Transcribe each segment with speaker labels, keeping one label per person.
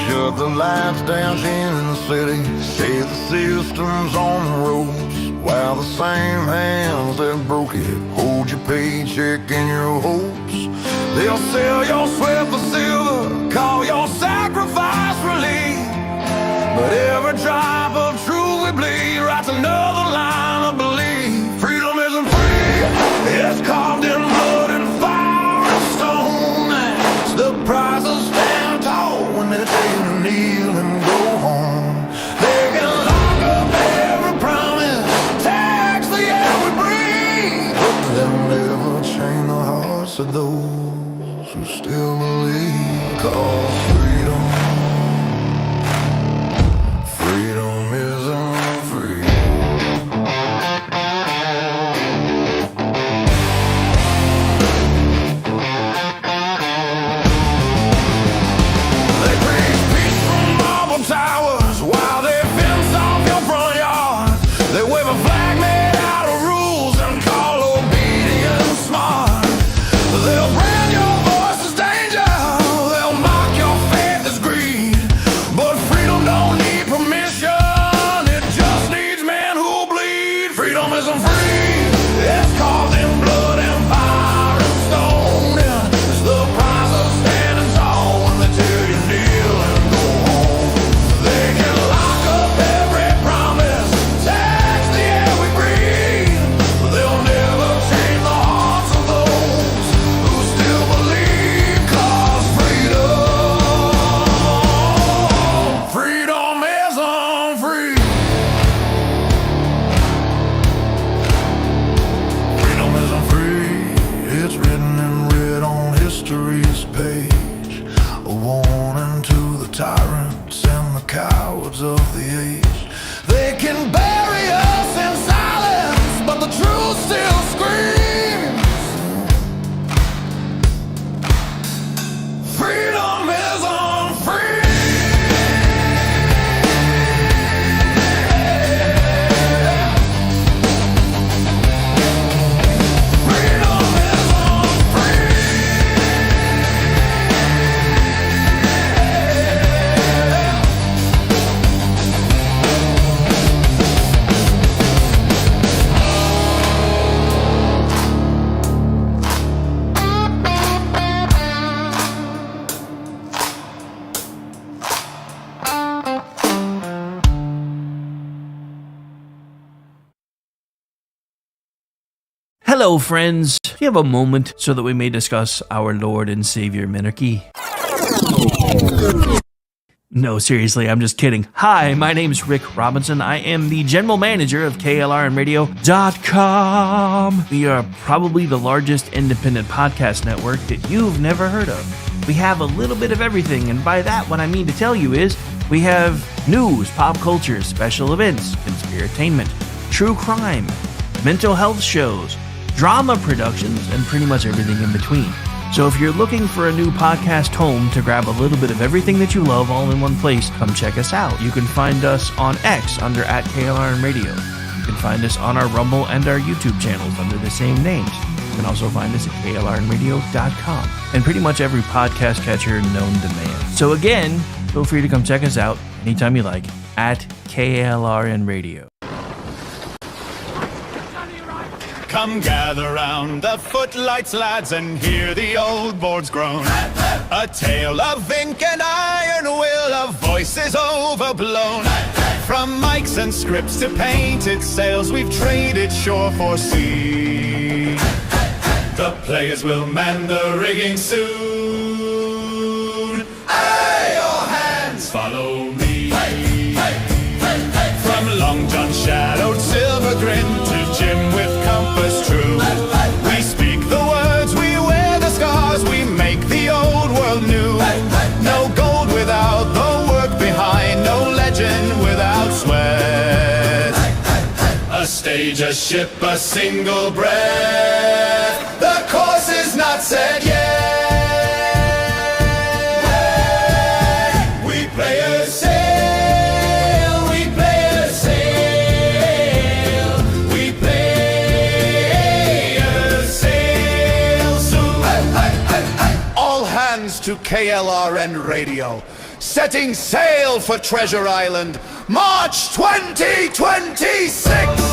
Speaker 1: Shut the lights down in the city, say the system's on the ropes, while the same hands that broke it hold your paycheck and your hopes. They'll sell your sweat for silver, call your sacrifice relief, but every drop of truth we bleed writes another line of belief. Freedom isn't free, it's carved in blood and fire and stone. It's the price of stand tall when they tell you to kneel and go home. They can lock up every promise, tax the air we breathe, but they'll never chain the hearts of those who still believe. 'Cause freedom isn't free. They preach peace from marble towers while they fence off your front yard. They wave a flag made out of rules and call obedience smart. They'll brand your voice as danger, they'll mock your faith as greed, but freedom don't need permission, it just needs men who'll bleed. Freedom isn't free, it's carved in blood and fire and stone. It's the price of standing tall when they tell you kneel and go home. They can lock up every promise, tax the air we breathe, but they'll never change the hearts of those who still believe. 'Cause freedom isn't free. Freedom isn't free, it's written in red on history's page, a warning to the tyrants and the cowards of the age. They can bury us in silence, but the truth still screams. Freedom isn't free. Freedom isn't free.
Speaker 2: Hello, friends. Do you have a moment so that we may discuss our Lord and Savior Minarchy? No, seriously, I'm just kidding. Hi, my name's Rick Robinson. I am the general manager of KLRNradio.com. We are probably the largest independent podcast network that you've never heard of. We have a little bit of everything, and by that, what I mean to tell you is we have news, pop culture, special events, conspiratainment, true crime, mental health shows, drama productions, and pretty much everything in between. So if you're looking for a new podcast home to grab a little bit of everything that you love all in one place, come check us out. You can find us on X under @KLRNradio. You can find us on our Rumble and our YouTube channels under the same names. You can also find us at KLRNradio.com and pretty much every podcast catcher known to man. So again, feel free to come check us out anytime you like at KLRNradio.
Speaker 3: Come gather round the footlights, lads, and hear the old boards groan. A tale of ink and iron will, of voices overblown. From mics and scripts to painted sails, we've traded shore for sea. The The players will man the rigging soon. Aye, your hands, follow me. From Long John shadowed silver grin to Jim with compass true. We speak the words, we wear the scars, we make the old world new. No gold without the work behind, no legend without sweat. A stage, a ship, a single breath. The course is not set yet. We players sail, we players sail, we players sail soon. All hands to KLRN Radio, setting sail for Treasure Island, March 2026.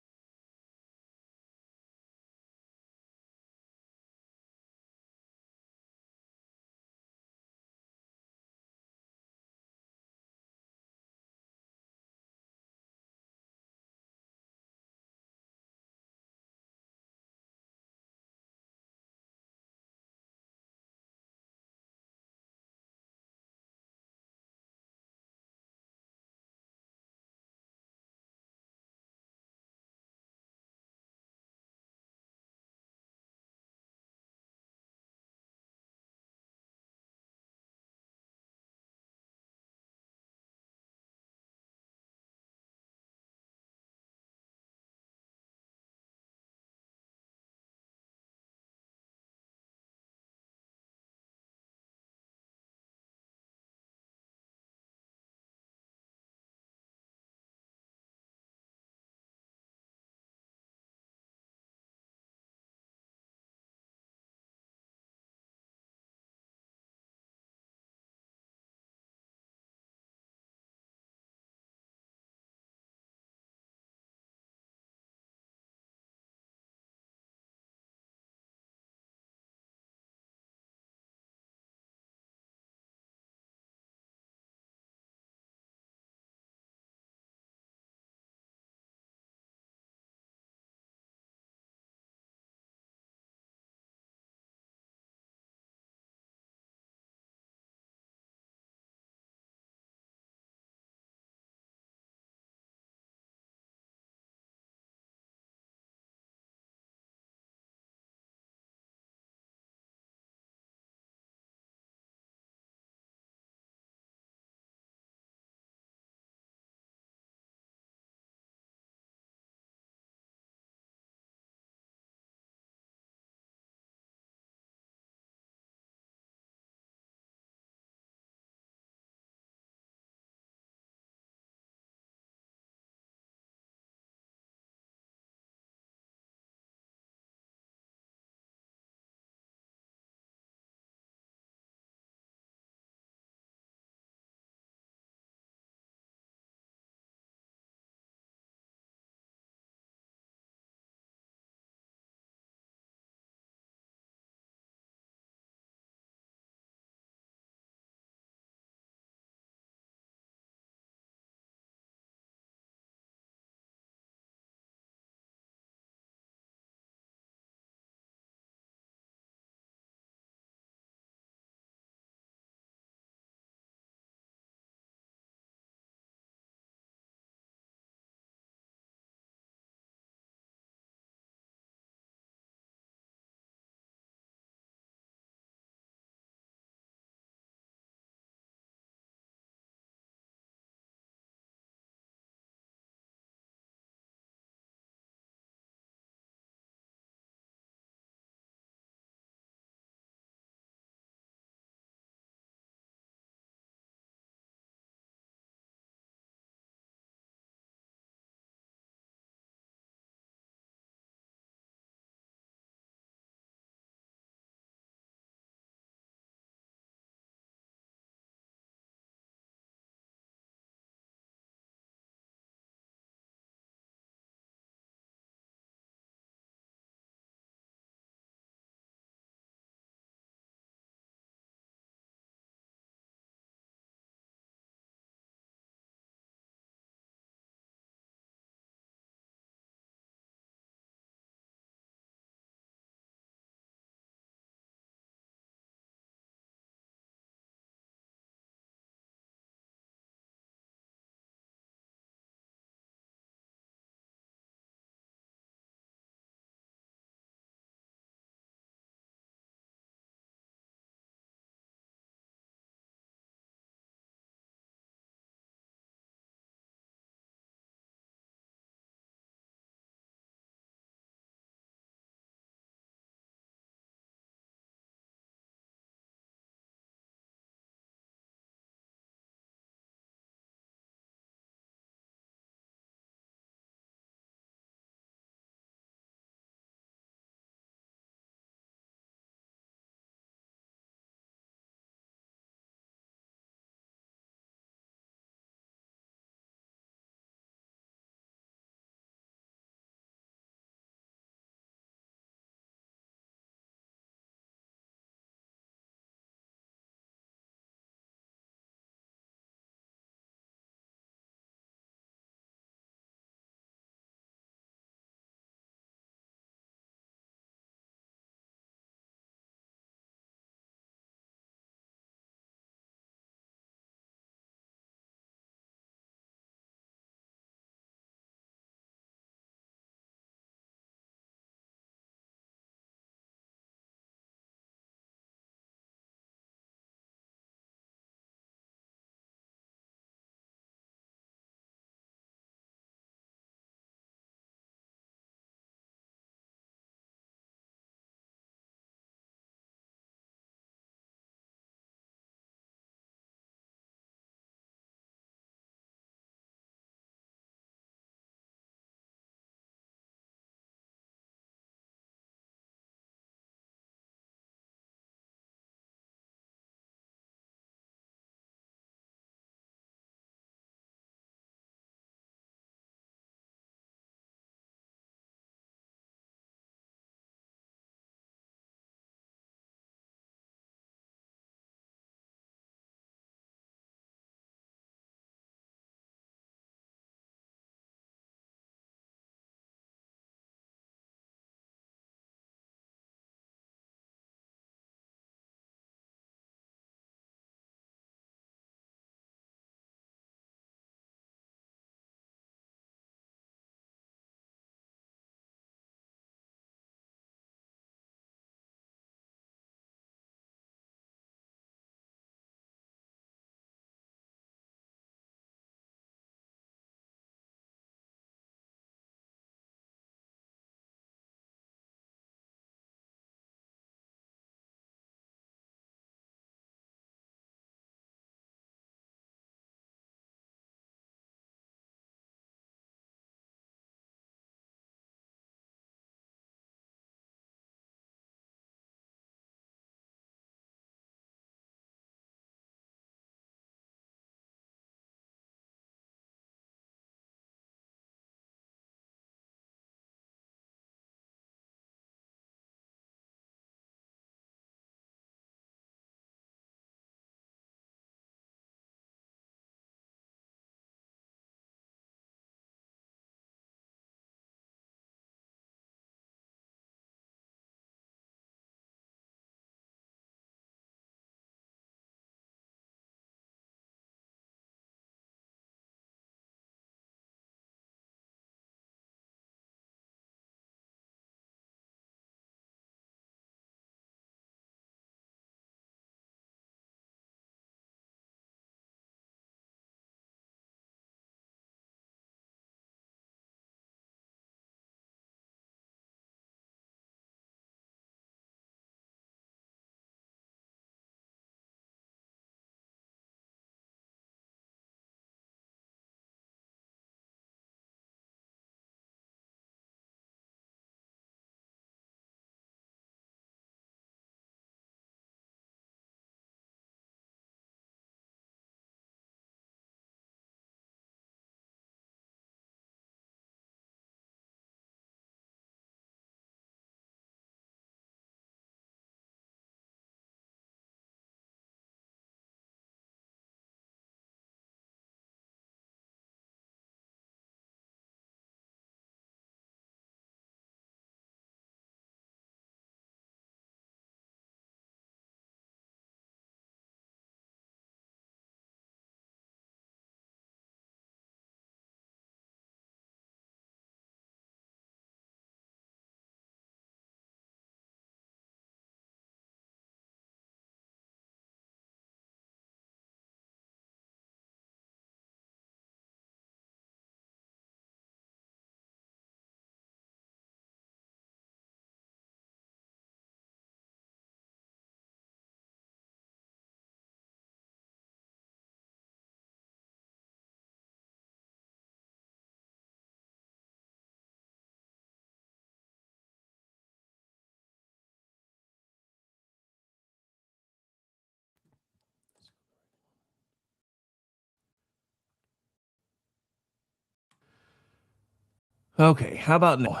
Speaker 2: Okay, how about now?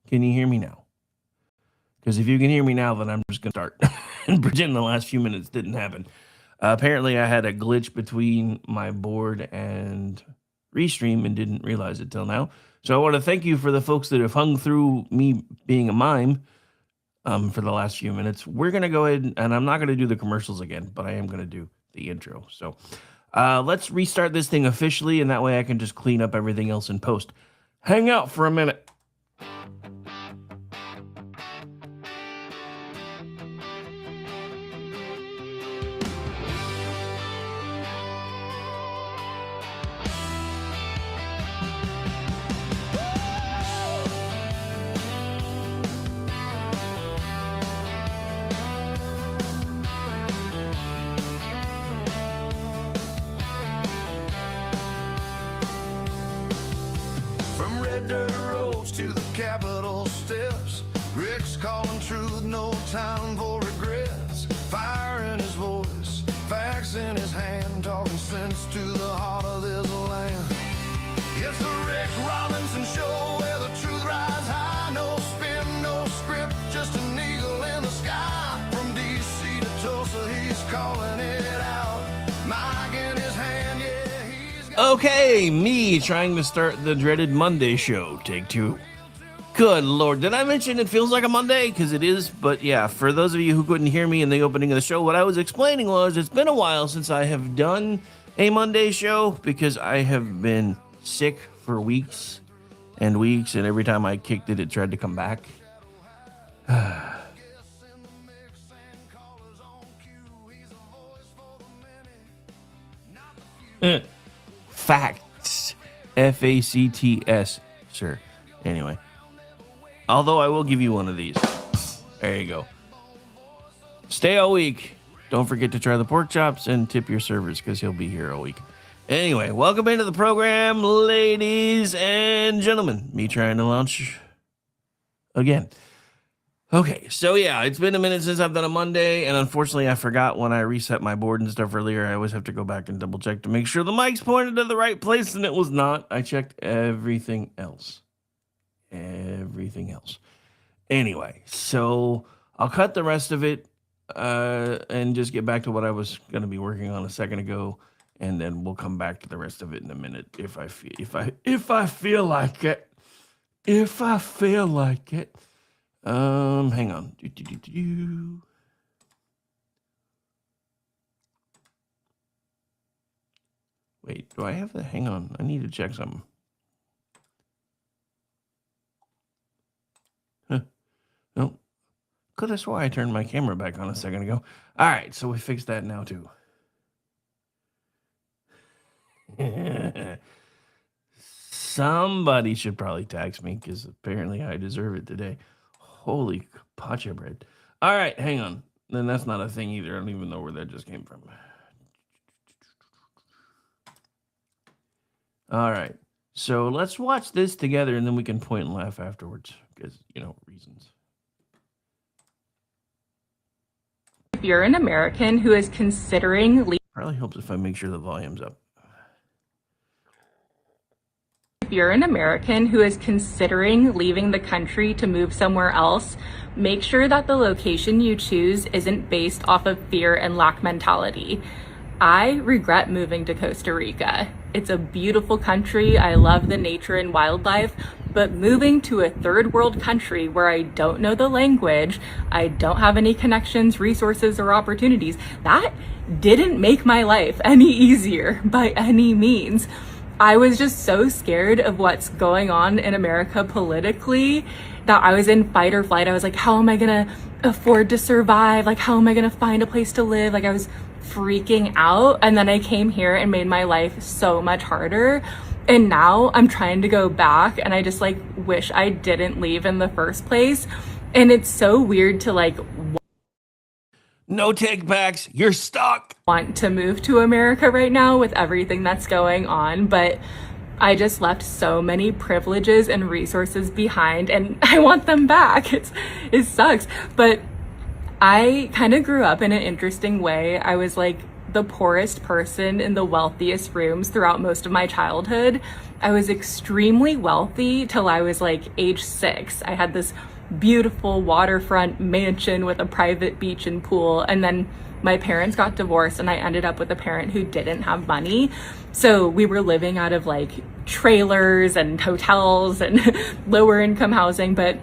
Speaker 2: Can you hear me now? Because if you can hear me now, then I'm just going to start and pretend the last few minutes didn't happen. Apparently, I had a glitch between my board and Restream and didn't realize it till now. So I want to thank you for the folks that have hung through me being a mime for the last few minutes. We're going to go ahead, and I'm not going to do the commercials again, but I am going to do the intro. So let's restart this thing officially, and that way I can just clean up everything else in post. Hang out for a minute.
Speaker 1: From red dirt roads to the Capitol steps, Rick's calling truth, no time for regrets. Fire in his voice, facts in his hand, talking sense to the heart of this land. It's the Rick Robinson Show, where the truth rides high. No spin, no script, just an eagle in the sky. From D.C. to Tulsa, he's calling it out. Mic in his hand, yeah, he's got...
Speaker 2: Okay, me trying to start the dreaded Monday show. Take two. Good Lord, did I mention it feels like a Monday? Because it is, but yeah, for those of you who couldn't hear me in the opening of the show, what I was explaining was it's been a while since I have done a Monday show because I have been sick for weeks and weeks, and every time I kicked it, it tried to come back. Facts. F-A-C-T-S, sir. Anyway. Although I will give you one of these. There you go. Stay all week. Don't forget to try the pork chops and tip your servers because he'll be here all week. Anyway, welcome into the program, ladies and gentlemen. Me trying to launch again. Okay, so yeah, it's been a minute since I've done a Monday, and unfortunately I forgot when I reset my board and stuff earlier. I always have to go back and double check to make sure the mic's pointed to the right place, and it was not. I checked everything else. Anyway, so I'll cut the rest of it and just get back to what I was going to be working on a second ago, and then we'll come back to the rest of it in a minute if I feel like it. Hang on. Wait, do I have the? Hang on, I need to check something. Nope. Could have swore I turned my camera back on a second ago. All right, so we fixed that now too. Somebody should probably tax me because apparently I deserve it today. Holy pacha bread. All right, hang on. Then that's not a thing either. I don't even know where that just came from. All right. So let's watch this together and then we can point and laugh afterwards because, reasons.
Speaker 4: If you're an American who is considering
Speaker 2: Probably helps if I make sure the volume's up.
Speaker 4: If you're an American who is considering leaving the country to move somewhere else, make sure that the location you choose isn't based off of fear and lack mentality. I regret moving to Costa Rica. It's a beautiful country. I love the nature and wildlife, but moving to a third world country where I don't know the language, I don't have any connections, resources, or opportunities, that didn't make my life any easier by any means. I was just so scared of what's going on in America politically that I was in fight or flight. I was like, how am I gonna afford to survive? Like, how am I gonna find a place to live? Like, I was freaking out. And then I came here and made my life so much harder. And now I'm trying to go back and I just wish I didn't leave in the first place. And it's so weird to
Speaker 2: No take backs. You're stuck.
Speaker 4: Want to move to America right now with everything that's going on, but I just left so many privileges and resources behind and I want them back. It sucks, but I kind of grew up in an interesting way. I was the poorest person in the wealthiest rooms throughout most of my childhood. I was extremely wealthy till I was like age 6. I had this beautiful waterfront mansion with a private beach and pool. And then my parents got divorced and I ended up with a parent who didn't have money. So we were living out of like trailers and hotels and lower income housing, but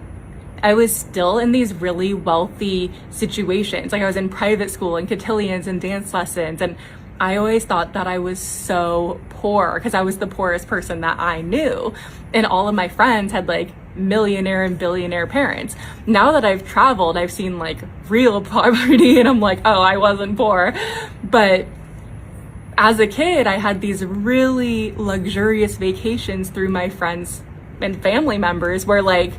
Speaker 4: I was still in these really wealthy situations. Like I was in private school and cotillions and dance lessons. And I always thought that I was so poor because I was the poorest person that I knew. And all of my friends had like millionaire and billionaire parents. Now that I've traveled, I've seen like real poverty and I'm like, oh, I wasn't poor. But as a kid, I had these really luxurious vacations through my friends and family members where like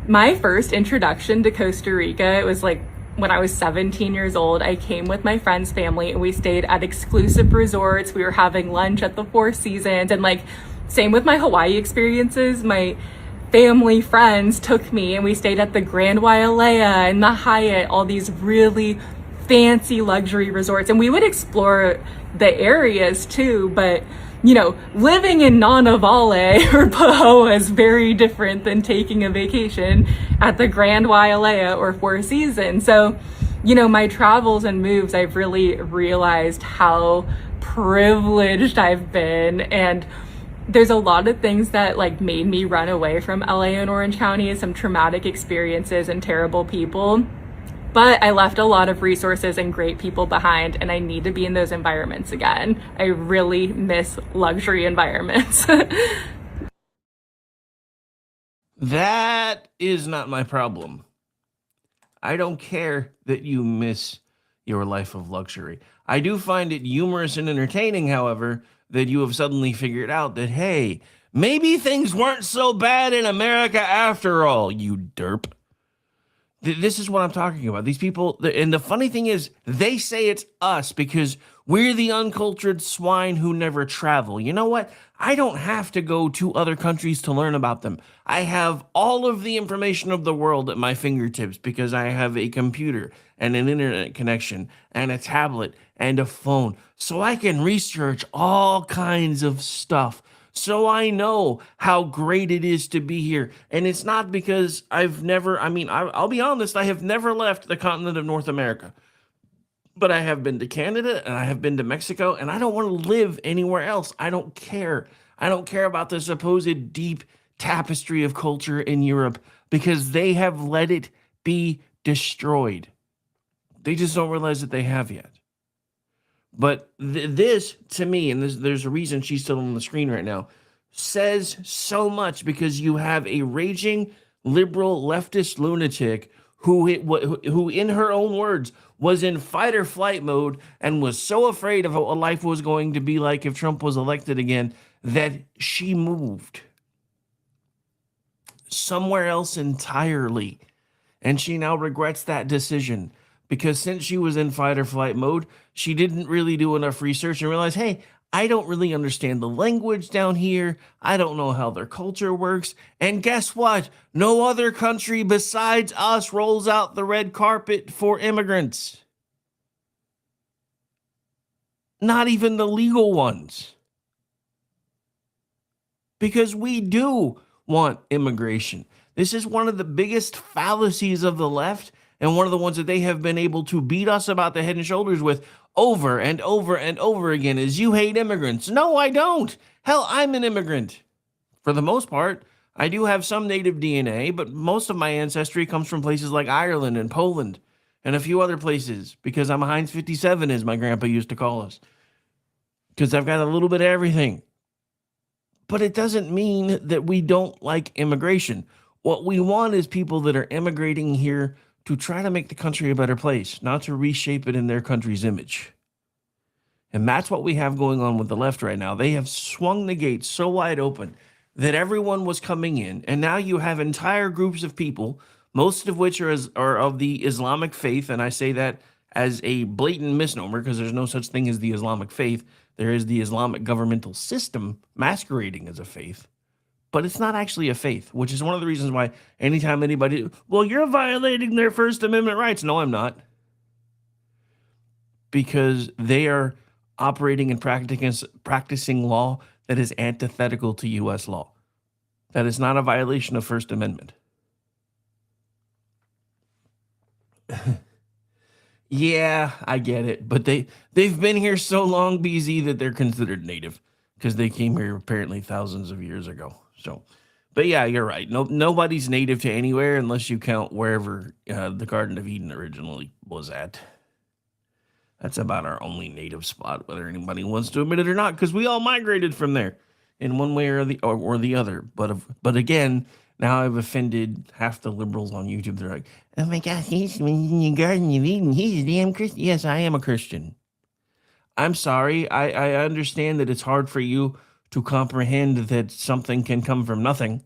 Speaker 4: my first introduction to Costa Rica, it was like when I was 17 years old. I came with my friend's family and we stayed at exclusive resorts. We were having lunch at the Four Seasons, and like same with my Hawaii experiences. My family friends took me and we stayed at the Grand Wailea and the Hyatt, all these really fancy luxury resorts, and we would explore the areas too. But you know, living in Nanavale or Pahoa is very different than taking a vacation at the Grand Wailea or Four Seasons. So, you know, my travels and moves, I've really realized how privileged I've been. And there's a lot of things that like made me run away from LA and Orange County, some traumatic experiences and terrible people. But I left a lot of resources and great people behind, and I need to be in those environments again. I really miss luxury environments.
Speaker 2: That is not my problem. I don't care that you miss your life of luxury. I do find it humorous and entertaining, however, that you have suddenly figured out that, hey, maybe things weren't so bad in America after all, you derp. This is what I'm talking about. These people, and the funny thing is, they say it's us because we're the uncultured swine who never travel. You know what? I don't have to go to other countries to learn about them. I have all of the information of the world at my fingertips because I have a computer and an internet connection and a tablet and a phone. So I can research all kinds of stuff. So I know how great it is to be here. And it's not because I'll be honest, I have never left the continent of North America. But I have been to Canada and I have been to Mexico, and I don't want to live anywhere else. I don't care. I don't care about the supposed deep tapestry of culture in Europe because they have let it be destroyed. They just don't realize that they have yet. But this, to me, and there's a reason she's still on the screen right now, says so much because you have a raging liberal leftist lunatic who, in her own words, was in fight or flight mode and was so afraid of what life was going to be like if Trump was elected again that she moved somewhere else entirely. And she now regrets that decision. Because since she was in fight or flight mode, she didn't really do enough research and realize, hey, I don't really understand the language down here. I don't know how their culture works. And guess what? No other country besides us rolls out the red carpet for immigrants. Not even the legal ones. Because we do want immigration. This is one of the biggest fallacies of the left, and one of the ones that they have been able to beat us about the head and shoulders with over and over and over again is you hate immigrants. No, I don't. Hell, I'm an immigrant. For the most part, I do have some native DNA, but most of my ancestry comes from places like Ireland and Poland and a few other places because I'm a Heinz 57, as my grandpa used to call us. Because I've got a little bit of everything. But it doesn't mean that we don't like immigration. What we want is people that are immigrating here to try to make the country a better place, not to reshape it in their country's image. And that's what we have going on with the left right now. They have swung the gates so wide open that everyone was coming in, and now you have entire groups of people, most of which are of the Islamic faith, and I say that as a blatant misnomer because there's no such thing as the Islamic faith. There is the Islamic governmental system masquerading as a faith. But it's not actually a faith, which is one of the reasons why anytime anybody, well, you're violating their First Amendment rights. No, I'm not. because they are operating and practicing law that is antithetical to U.S. law. That is not a violation of First Amendment. Yeah, I get it, but they've been here so long, BZ, that they're considered native because they came here apparently thousands of years ago. So, but yeah, you're right. Nobody's native to anywhere unless you count wherever the Garden of Eden originally was at. That's about our only native spot, whether anybody wants to admit it or not, because we all migrated from there in one way or the other. But again, now I've offended half the liberals on YouTube. They're like, "Oh my gosh, he's in the Garden of Eden. He's a damn Christian." Yes, I am a Christian. I'm sorry. I understand that it's hard for you to comprehend that something can come from nothing,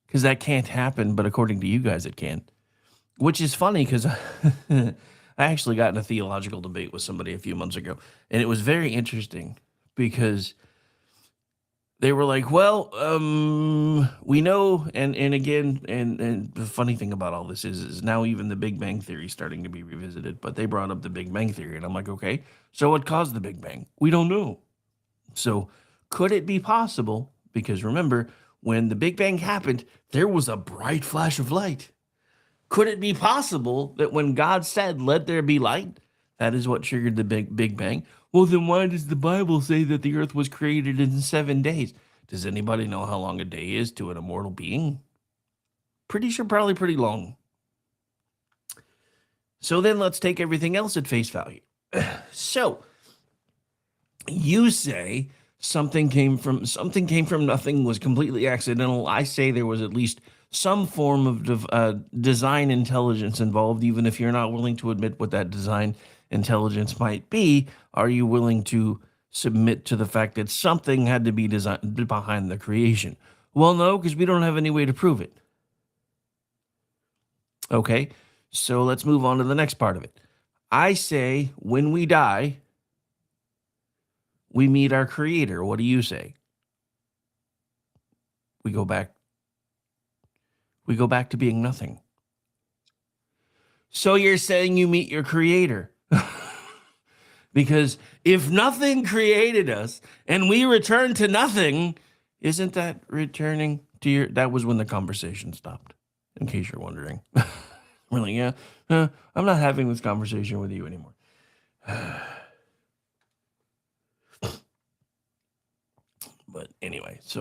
Speaker 2: because that can't happen. But according to you guys, it can. Which is funny because I actually got in a theological debate with somebody a few months ago, and it was very interesting because they were like, well, we know, and again, and the funny thing about all this is now even the Big Bang Theory is starting to be revisited, but they brought up the Big Bang Theory, and I'm like, okay, so what caused the Big Bang? We don't know. So could it be possible, because remember, when the Big Bang happened, there was a bright flash of light. Could it be possible that when God said, "Let there be light," that is what triggered the Big Bang? Well, then why does the Bible say that the earth was created in 7 days? Does anybody know how long a day is to an immortal being? Pretty sure, probably pretty long. So then let's take everything else at face value. So you say something came from nothing, was completely accidental. I say there was at least some form of design intelligence involved, even if you're not willing to admit what that design intelligence might be. Are you willing to submit to the fact that something had to be designed behind the creation? Well, no, because we don't have any way to prove it. Okay, so let's move on to the next part of it. I say when we die, we meet our creator. What do you say? We go back to being nothing. So you're saying you meet your creator. Because if nothing created us and we return to nothing, isn't that returning to your... That was when the conversation stopped, in case you're wondering. We're like, yeah, I'm not having this conversation with you anymore. But anyway, this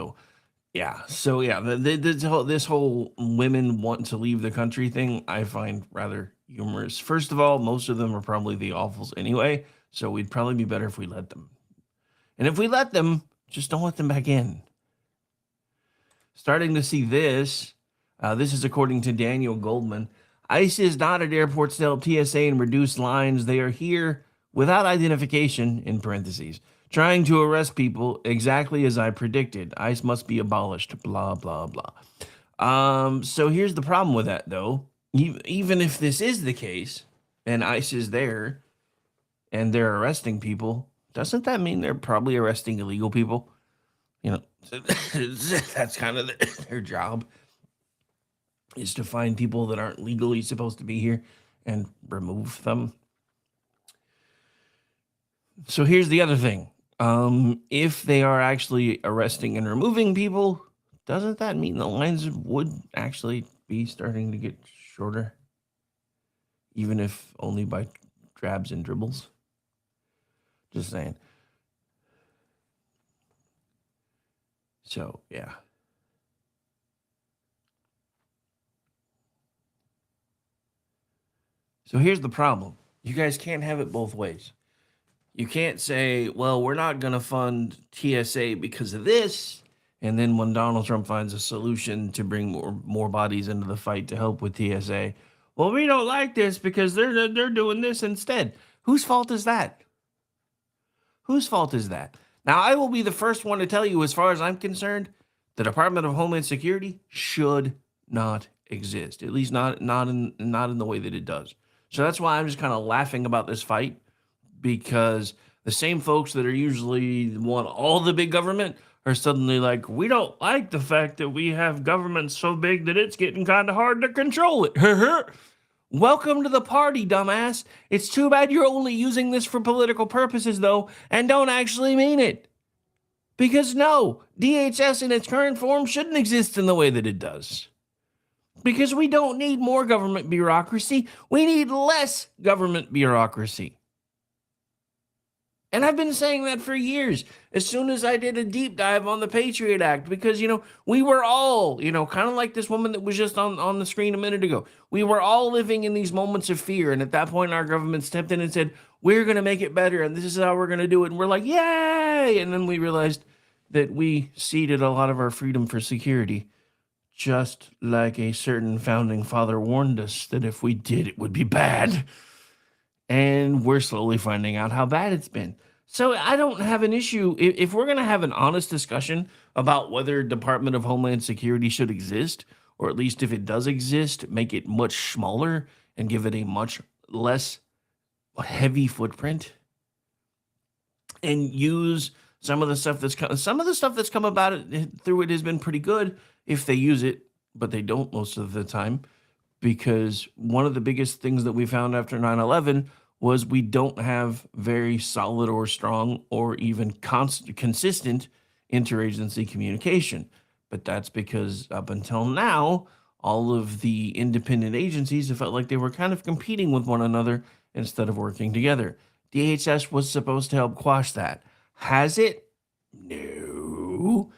Speaker 2: whole women want to leave the country thing, I find rather humorous. First of all, most of them are probably the awfuls anyway, so we'd probably be better if we let them. And if we let them, just don't let them back in. Starting to see this. This is according to Daniel Goldman. ICE is not at airports to help TSA and reduce lines. They are here without identification, in parentheses, trying to arrest people exactly as I predicted. ICE must be abolished, blah, blah, blah. So here's the problem with that, though. Even if this is the case, and ICE is there, and they're arresting people, doesn't that mean they're probably arresting illegal people? You know, that's kind of their job, is to find people that aren't legally supposed to be here and remove them. So here's the other thing. If they are actually arresting and removing people, doesn't that mean the lines would actually be starting to get shorter? Even if only by drabs and dribbles? Just saying. So, yeah. So here's the problem. You guys can't have it both ways. You can't say, well, we're not going to fund TSA because of this, and then when Donald Trump finds a solution to bring more bodies into the fight to help with TSA, well, we don't like this because they're doing this instead. Whose fault is that? Whose fault is that? Now, I will be the first one to tell you, as far as I'm concerned, the Department of Homeland Security should not exist, at least not in the way that it does. So that's why I'm just kind of laughing about this fight, because the same folks that are usually want all the big government are suddenly like, we don't like the fact that we have government so big that it's getting kind of hard to control it. Welcome to the party, dumbass. It's too bad you're only using this for political purposes, though, and don't actually mean it. Because no, DHS in its current form shouldn't exist in the way that it does. Because we don't need more government bureaucracy. We need less government bureaucracy. And I've been saying that for years, as soon as I did a deep dive on the Patriot Act, because, we were all, kind of like this woman that was just on the screen a minute ago. We were all living in these moments of fear. And at that point, our government stepped in and said, we're going to make it better. And this is how we're going to do it. And we're like, yay. And then we realized that we ceded a lot of our freedom for security, just like a certain founding father warned us that if we did, it would be bad. And we're slowly finding out how bad it's been. So I don't have an issue. If we're going to have an honest discussion about whether Department of Homeland Security should exist, or at least if it does exist, make it much smaller and give it a much less heavy footprint, and use some of the stuff that's come about it through it has been pretty good if they use it, but they don't most of the time. Because one of the biggest things that we found after 9/11 was we don't have very solid or strong or even consistent interagency communication. But that's because up until now, all of the independent agencies have felt like they were kind of competing with one another instead of working together. DHS was supposed to help quash that. Has it? No.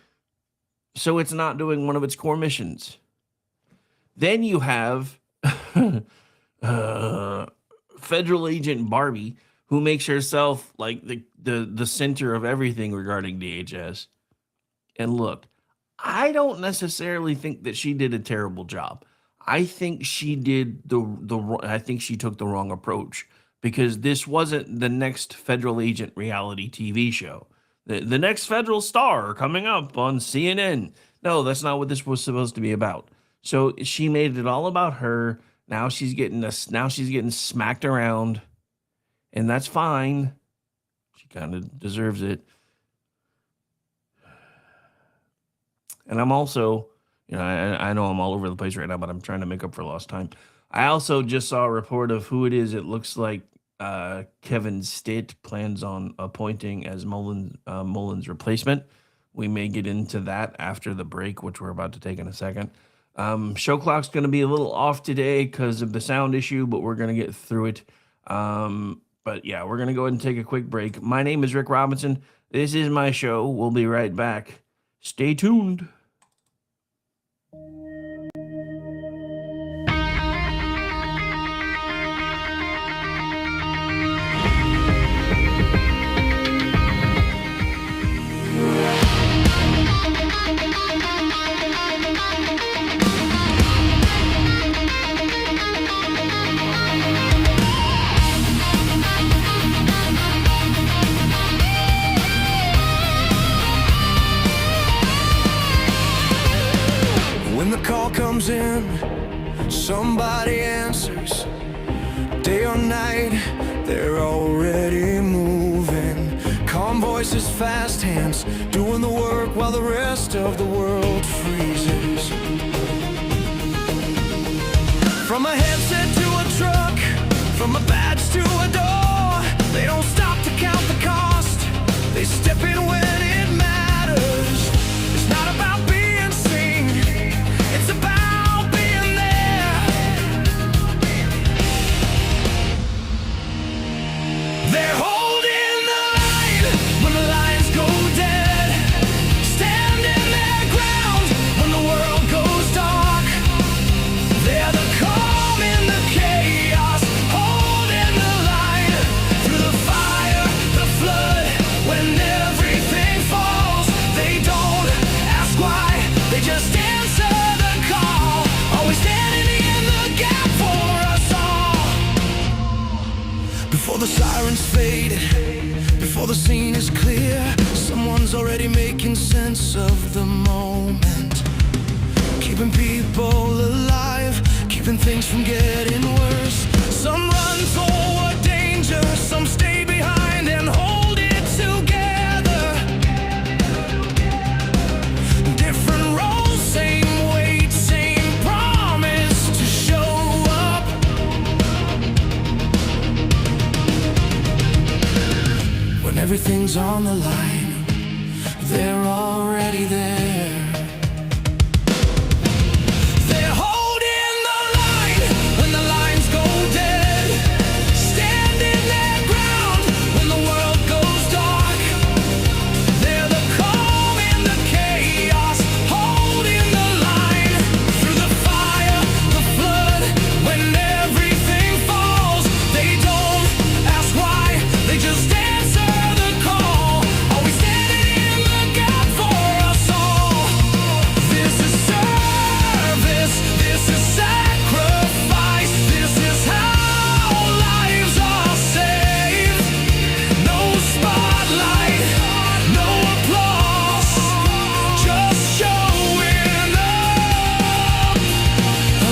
Speaker 2: So it's not doing one of its core missions. Then you have Federal Agent Barbie, who makes herself like the center of everything regarding DHS. And look, I don't necessarily think that she did a terrible job. I think she did I think she took the wrong approach, because this wasn't the next federal agent reality TV show. The next federal star coming up on CNN. No, that's not what this was supposed to be about. So she made it all about her. Now she's getting smacked around, and that's fine. She kind of deserves it. And I'm also, I know I'm all over the place right now, but I'm trying to make up for lost time. I also just saw a report of who it is. It looks like Kevin Stitt plans on appointing as Mullen's replacement. We may get into that after the break, which we're about to take in a second. Show clock's going to be a little off today because of the sound issue, but we're going to get through it. But yeah, we're going to go ahead and take a quick break. My name is Rick Robinson. This is my show. We'll be right back. Stay tuned.
Speaker 1: Comes in, somebody answers. Day or night, they're already moving. Calm voices, fast hands, doing the work while the rest of the world freezes. From a headset to a truck, from a badge to a door, they don't stop to count the cost. They step in when it matters. It's not about being seen, it's about being there. They're holding the line when the lines go dead, standing their ground when the world goes dark. They're the calm in the chaos, holding the line through the fire, the flood, when everything falls. They don't ask why, they just answer the call, always standing in the gap for us all. Before the sirens fade, before the scene is clear, someone's already making sense of the moment, keeping people alive, keeping things from getting worse. Some run toward danger, some stay behind and hold it together. Different roles, same weight, same promise to show up.
Speaker 5: everything's on the line. They're already there. They're holding the line when the lines go dead, standing their ground when the world goes dark. They're the calm in the chaos, holding the line through the fire, the flood, when everything falls. They don't ask why, they just answer the call. Always standing in the gap for us all. This is service, this is sacrifice, this is how lives are saved. No spotlight, no applause, just showing up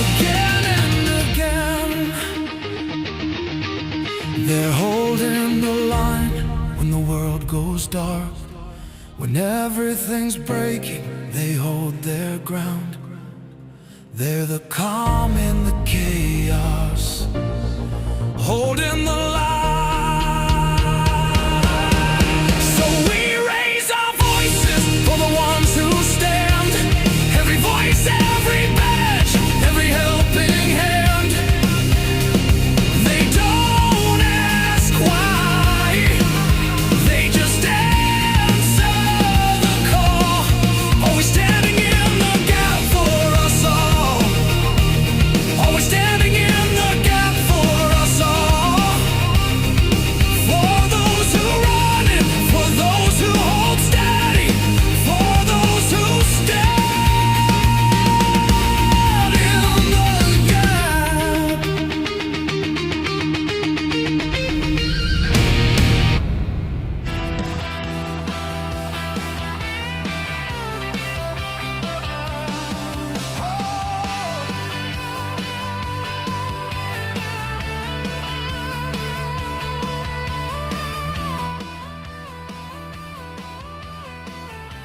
Speaker 5: again and again. They're holding the line when the world goes dark. When everything's breaking, they hold their ground. They're the calm in the chaos, holding the line. So we raise our voices for the ones who stand. Every voice, every badge, every helping hand. They don't ask why, they just answer the call. Always standing in the gap for us all. Always standing in the gap for us all. For those who run it, for those who hold steady, for those who stand in the gap.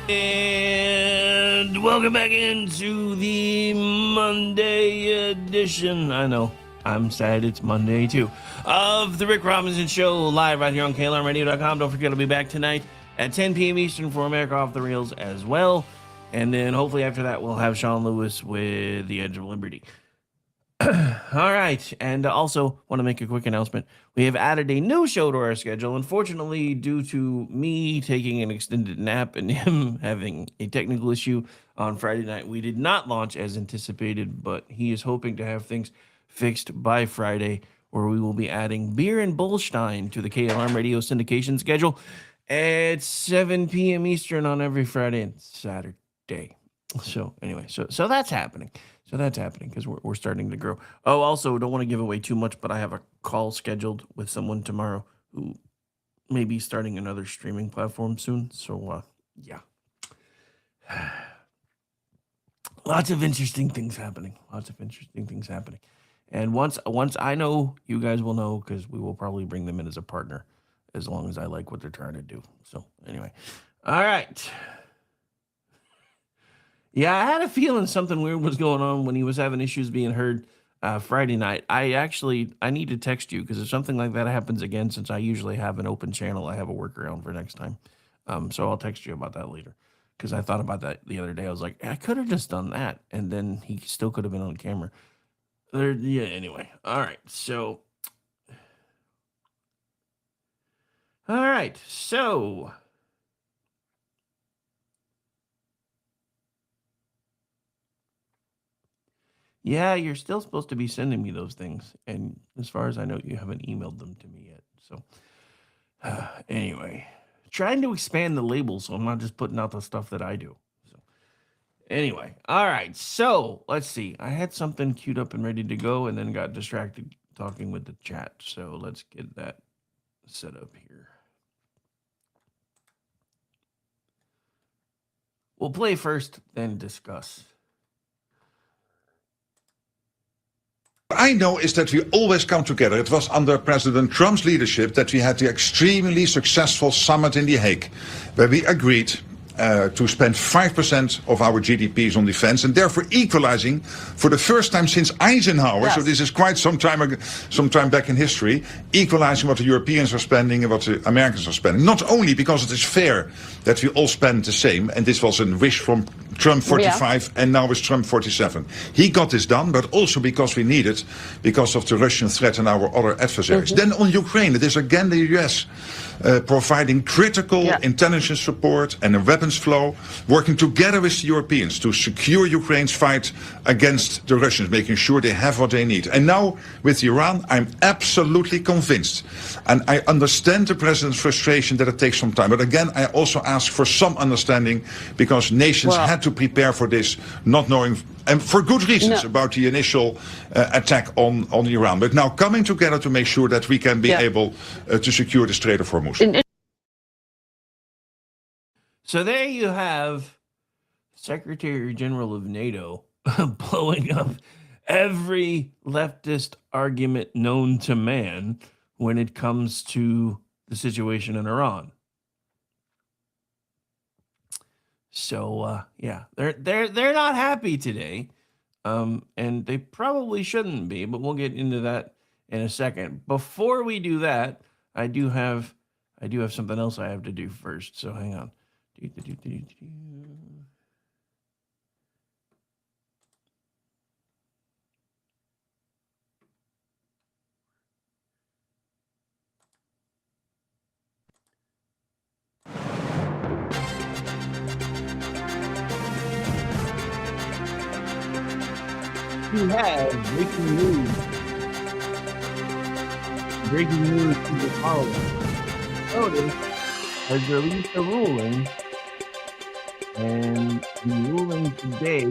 Speaker 2: And welcome back into the Monday edition. I know, I'm sad it's Monday too. Of the Rick Robinson Show, live right here on KLRMradio.com. Don't forget, I'll be back tonight at 10 p.m. Eastern for America Off the Rails as well. And then hopefully after that, we'll have Sean Lewis with The Edge of Liberty. All right, and also want to make a quick announcement. We have added a new show to our schedule. Unfortunately, due to me taking an extended nap and him having a technical issue on Friday night, we did not launch as anticipated, but he is hoping to have things fixed by Friday, where we will be adding Beer and Bullstein to the KLRM radio syndication schedule at 7 p.m. Eastern on every Friday and Saturday. So anyway, so that's happening. So that's happening because we're starting to grow. Oh, also, don't want to give away too much, but I have a call scheduled with someone tomorrow who may be starting another streaming platform soon. So, yeah. Lots of interesting things happening. And once I know, you guys will know, because we will probably bring them in as a partner as long as I like what they're trying to do. So, anyway. All right. Yeah, I had a feeling something weird was going on when he was having issues being heard Friday night. I need to text you, because if something like that happens again, since I usually have an open channel, I have a workaround for next time. So I'll text you about that later, because I thought about that the other day. I was like, I could have just done that, and then he still could have been on camera. Yeah, anyway. All right, so... Yeah, you're still supposed to be sending me those things. And as far as I know, you haven't emailed them to me yet. So anyway, trying to expand the label so I'm not just putting out the stuff that I do. So anyway, all right. So let's see. I had something queued up and ready to go and then got distracted talking with the chat. So let's get that set up here. We'll play first, then discuss.
Speaker 6: I know is that we always come together. It was under President Trump's leadership that we had the extremely successful summit in The Hague, where we agreed to spend 5% of our GDPs on defense, and therefore equalizing for the first time since Eisenhower. So this is quite some time back in history, equalizing what the Europeans are spending and what the Americans are spending. Not only because it is fair that we all spend the same, and this was a wish from Trump 45 and now it's Trump 47. He got this done, but also because we need it, because of the Russian threat and our other adversaries. Then on Ukraine, it is again the US providing critical intelligence support and a weapons flow, working together with the Europeans to secure Ukraine's fight against the Russians, making sure they have what they need. And now with Iran, I'm absolutely convinced. And I understand the president's frustration that it takes some time. But again, I also ask for some understanding, because nations had to prepare for this, not knowing, and for good reasons, about the initial attack on Iran. But now coming together to make sure that we can be able to secure the Strait of Hormuz.
Speaker 2: So there you have Secretary General of NATO blowing up every leftist argument known to man when it comes to the situation in Iran. So yeah, they're not happy today, and they probably shouldn't be. But we'll get into that in a second. Before we do that, I do have something else I have to do first. So hang on. We have breaking news. Breaking news to the following. Notice has released a ruling, and the ruling today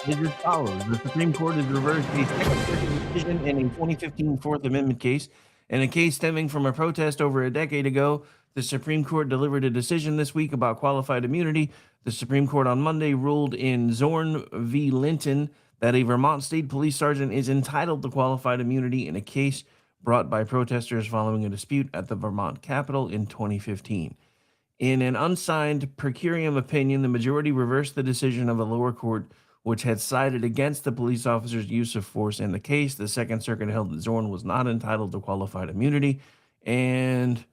Speaker 2: is as follows. The Supreme Court has reversed a Second Circuit decision in a 2015 Fourth Amendment case. In a case stemming from a protest over a decade ago, the Supreme Court delivered a decision this week about qualified immunity. The Supreme Court on Monday ruled in Zorn v. Linton that a Vermont state police sergeant is entitled to qualified immunity in a case brought by protesters following a dispute at the Vermont Capitol in 2015. In an unsigned per curiam opinion, the majority reversed the decision of a lower court which had sided against the police officer's use of force in the case. The Second Circuit held that Zorn was not entitled to qualified immunity, and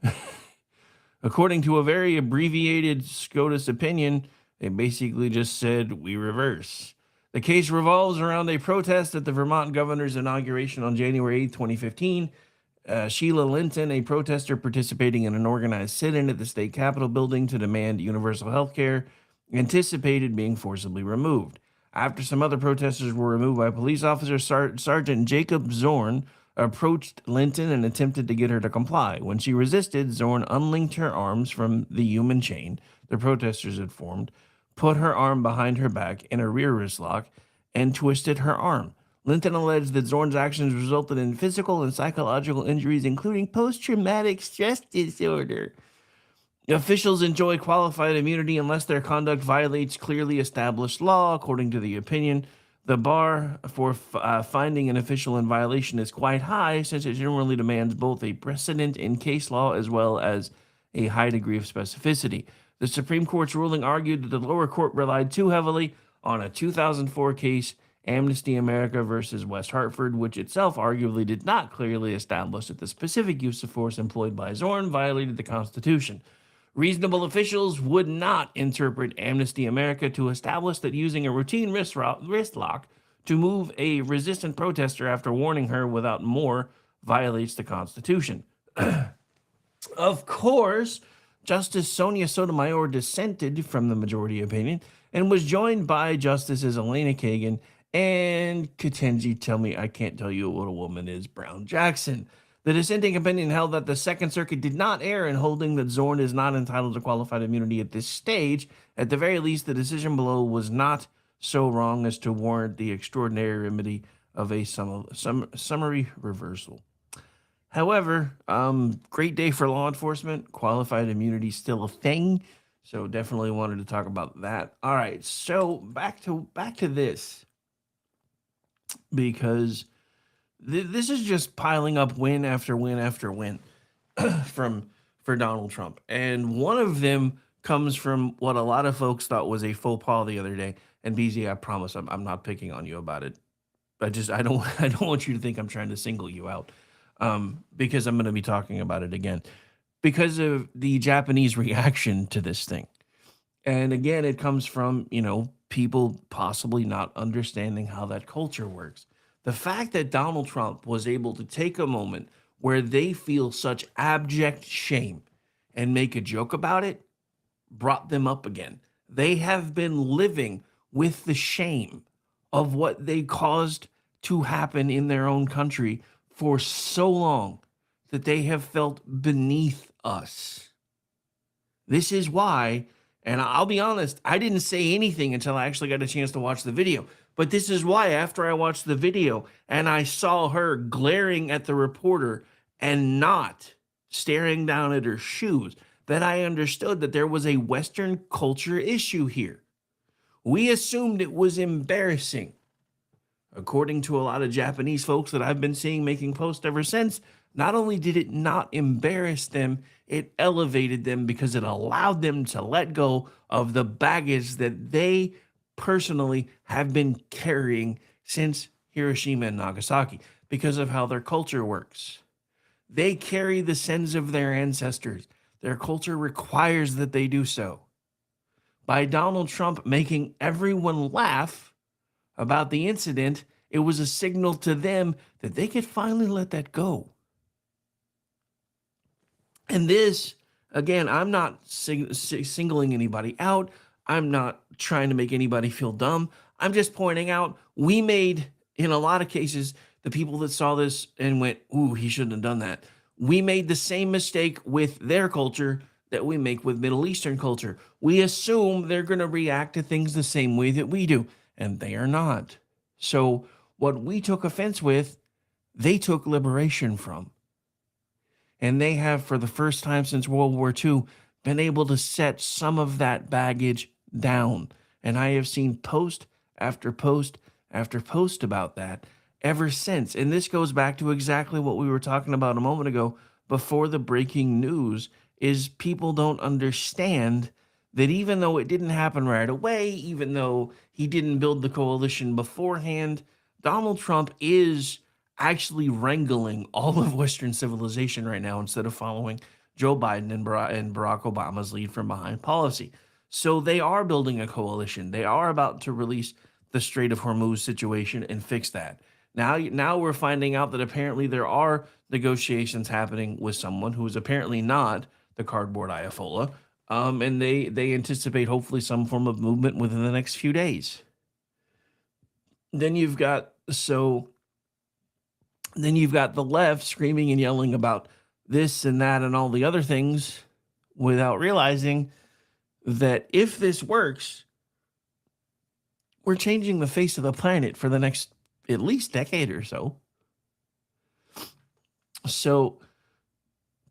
Speaker 2: according to a very abbreviated SCOTUS opinion, they basically just said, we reverse. The case revolves around a protest at the Vermont governor's inauguration on January 8, 2015. Sheila Linton, a protester participating in an organized sit-in at the state capitol building to demand universal health care, anticipated being forcibly removed. After some other protesters were removed by police officers, Sergeant Jacob Zorn approached Linton and attempted to get her to comply. When she resisted, Zorn unlinked her arms from the human chain the protesters had formed, put her arm behind her back in a rear wrist lock, and twisted her arm. Linton alleged that Zorn's actions resulted in physical and psychological injuries, including post-traumatic stress disorder. Officials enjoy qualified immunity unless their conduct violates clearly established law, according to the opinion. The bar for finding an official in violation is quite high, since it generally demands both a precedent in case law as well as a high degree of specificity. The Supreme Court's ruling argued that the lower court relied too heavily on a 2004 case, Amnesty America versus West Hartford, which itself arguably did not clearly establish that the specific use of force employed by Zorn violated the Constitution. Reasonable officials would not interpret Amnesty America to establish that using a routine wrist lock to move a resistant protester after warning her without more violates the Constitution. Of course, Justice Sonia Sotomayor dissented from the majority opinion and was joined by Justices Elena Kagan and Ketanji, tell me I can't tell you what a woman is, Brown Jackson. The dissenting opinion held that the Second Circuit did not err in holding that Zorn is not entitled to qualified immunity at this stage. At the very least, the decision below was not so wrong as to warrant the extraordinary remedy of a summary reversal. However, great day for law enforcement. Qualified immunity still a thing, so definitely wanted to talk about that. All right, so back to this, because this is just piling up win after win after win for Donald Trump, and one of them comes from what a lot of folks thought was a faux pas the other day. And BZ, I promise I'm not picking on you about it. I don't I don't want you to think I'm trying to single you out, because I'm going to be talking about it again because of the Japanese reaction to this thing. And again, it comes from, people possibly not understanding how that culture works. The fact that Donald Trump was able to take a moment where they feel such abject shame and make a joke about it brought them up again. They have been living with the shame of what they caused to happen in their own country for so long that they have felt beneath us. This is why, and I'll be honest, I didn't say anything until I actually got a chance to watch the video. But this is why, after I watched the video and I saw her glaring at the reporter and not staring down at her shoes, that I understood that there was a Western culture issue here. We assumed it was embarrassing. According to a lot of Japanese folks that I've been seeing making posts ever since, not only did it not embarrass them, it elevated them because it allowed them to let go of the baggage that they personally have been carrying since Hiroshima and Nagasaki because of how their culture works. They carry the sins of their ancestors. Their culture requires that they do so. By Donald Trump making everyone laugh about the incident, it was a signal to them that they could finally let that go. And this, again, I'm not singling anybody out. I'm not trying to make anybody feel dumb. I'm just pointing out we made, in a lot of cases, the people that saw this and went, ooh, he shouldn't have done that. We made the same mistake with their culture that we make with Middle Eastern culture. We assume they're going to react to things the same way that we do, and they are not. So what we took offense with, they took liberation from. And they have, for the first time since World War II, been able to set some of that baggage down. And I have seen post after post after post about that ever since. And this goes back to exactly what we were talking about a moment ago before the breaking news, is people don't understand that even though it didn't happen right away, even though he didn't build the coalition beforehand, Donald Trump is actually wrangling all of Western civilization right now instead of following Joe Biden and Barack Obama's lead from behind policy. So they are building a coalition. They are about to release the Strait of Hormuz situation and fix that. Now we're finding out that apparently there are negotiations happening with someone who is apparently not the cardboard Ayatollah, and they anticipate hopefully some form of movement within the next few days. Then you've got the left screaming and yelling about this and that and all the other things without realizing that if this works, we're changing the face of the planet for the next at least decade or so.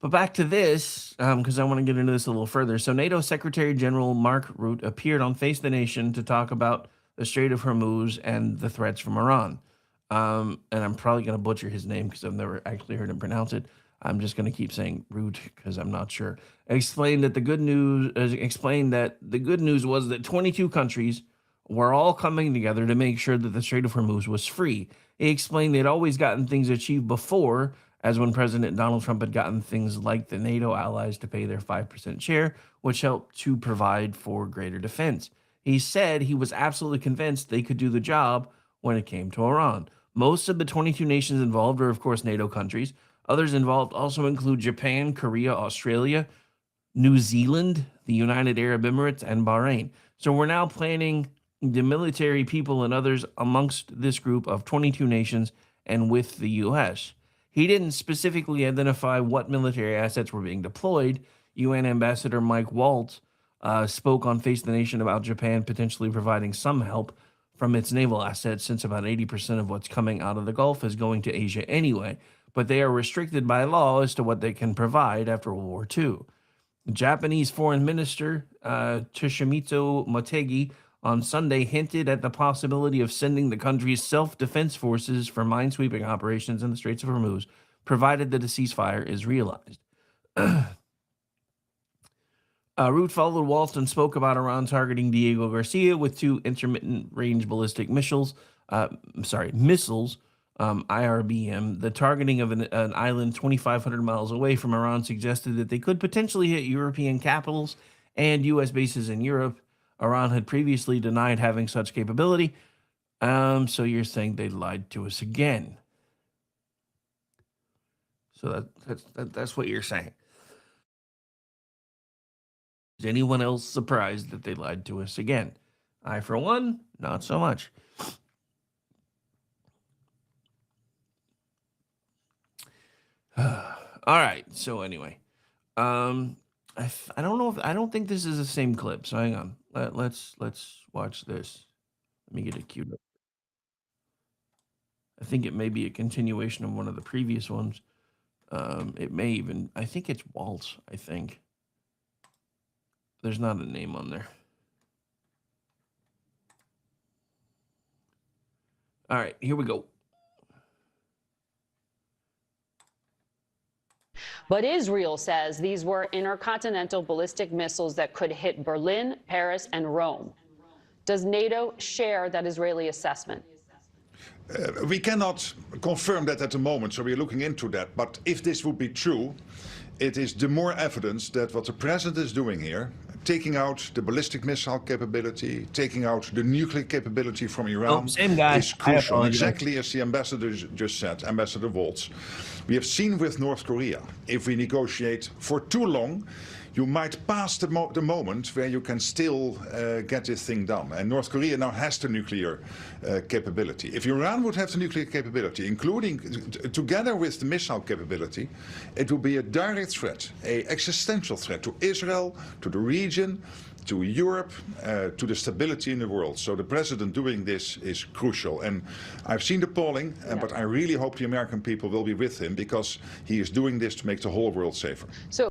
Speaker 2: But back to this, because I want to get into this a little further. So NATO Secretary General Mark Rutte appeared on Face the Nation to talk about the Strait of Hormuz and the threats from Iran. And I'm probably going to butcher his name because I've never actually heard him pronounce it. I'm just going to keep saying Rutte because I'm not sure. Explained that the good news was that 22 countries were all coming together to make sure that the Strait of Hormuz was free. He explained they'd always gotten things achieved before, as when President Donald Trump had gotten things like the NATO allies to pay their 5% share, which helped to provide for greater defense. He said he was absolutely convinced they could do the job when it came to Iran. Most of the 22 nations involved are, of course, NATO countries. Others involved also include Japan, Korea, Australia, New Zealand, the United Arab Emirates, and Bahrain. So we're now planning the military people and others amongst this group of 22 nations and with the U.S. He didn't specifically identify what military assets were being deployed. UN Ambassador Mike Waltz spoke on Face the Nation about Japan potentially providing some help from its naval assets, since about 80% of what's coming out of the Gulf is going to Asia anyway, but they are restricted by law as to what they can provide after World War II. Japanese Foreign Minister Toshimitsu Motegi on Sunday hinted at the possibility of sending the country's self-defense forces for minesweeping operations in the Straits of Hormuz, provided that a ceasefire is realized. Root followed Waltz and spoke about Iran targeting Diego Garcia with 2 intermittent range ballistic missiles. Missiles, IRBM. The targeting of an island 2,500 miles away from Iran suggested that they could potentially hit European capitals and U.S. bases in Europe. Iran had previously denied having such capability. So you're saying they lied to us again. So that's what you're saying. Is anyone else surprised that they lied to us again? I, for one, not so much. All right. So anyway, I don't know if I don't think this is the same clip. So hang on. Let's watch this. Let me get it queued up. I think it may be a continuation of one of the previous ones. It may even. I think it's Waltz. I think. There's not a name on there. All right, here we go.
Speaker 7: But Israel says these were intercontinental ballistic missiles that could hit Berlin, Paris, and Rome. Does NATO share that Israeli assessment?
Speaker 6: We cannot confirm that at the moment, so we're looking into that. But if this would be true, it is the more evidence that what the president is doing here, taking out the ballistic missile capability, taking out the nuclear capability from Iran,
Speaker 2: same guy.
Speaker 6: is crucial. Exactly as the ambassador just said, Ambassador Waltz. We have seen with North Korea, if we negotiate for too long, you might pass the moment where you can still get this thing done. And North Korea now has the nuclear capability. If Iran would have the nuclear capability, including together with the missile capability, it would be a direct threat, an existential threat to Israel, to the region, to Europe, to the stability in the world. So the president doing this is crucial. And I've seen the polling, but I really hope the American people will be with him, because he is doing this to make the whole world safer.
Speaker 7: So.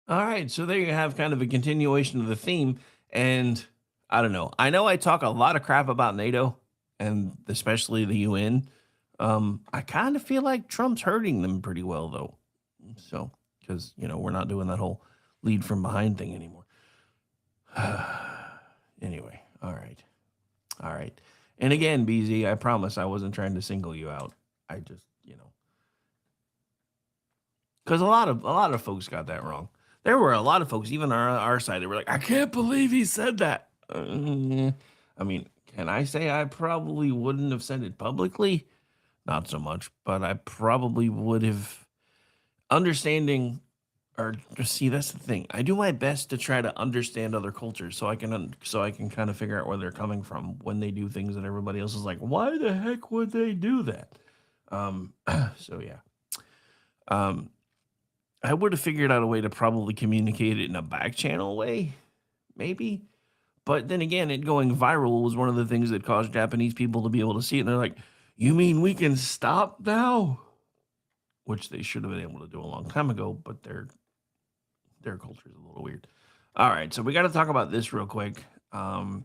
Speaker 2: All right, so there you have kind of a continuation of the theme, and I don't know. I know I talk a lot of crap about NATO, and especially the UN. I kind of feel like Trump's hurting them pretty well, though. So, because, we're not doing that whole lead from behind thing anymore. Anyway, all right. And again, BZ, I promise I wasn't trying to single you out. I just, because a lot of folks got that wrong. There were a lot of folks, even on our side, that were like, I can't believe he said that. I mean, can I say I probably wouldn't have said it publicly? Not so much, but I probably would have. Understanding, or see, that's the thing. I do my best to try to understand other cultures, so I can kind of figure out where they're coming from when they do things that everybody else is like, why the heck would they do that? So yeah. I would have figured out a way to probably communicate it in a back channel way, maybe. But then again, it going viral was one of the things that caused Japanese people to be able to see it. And they're like, you mean we can stop now? Which they should have been able to do a long time ago, but their culture is a little weird. All right, so we got to talk about this real quick. So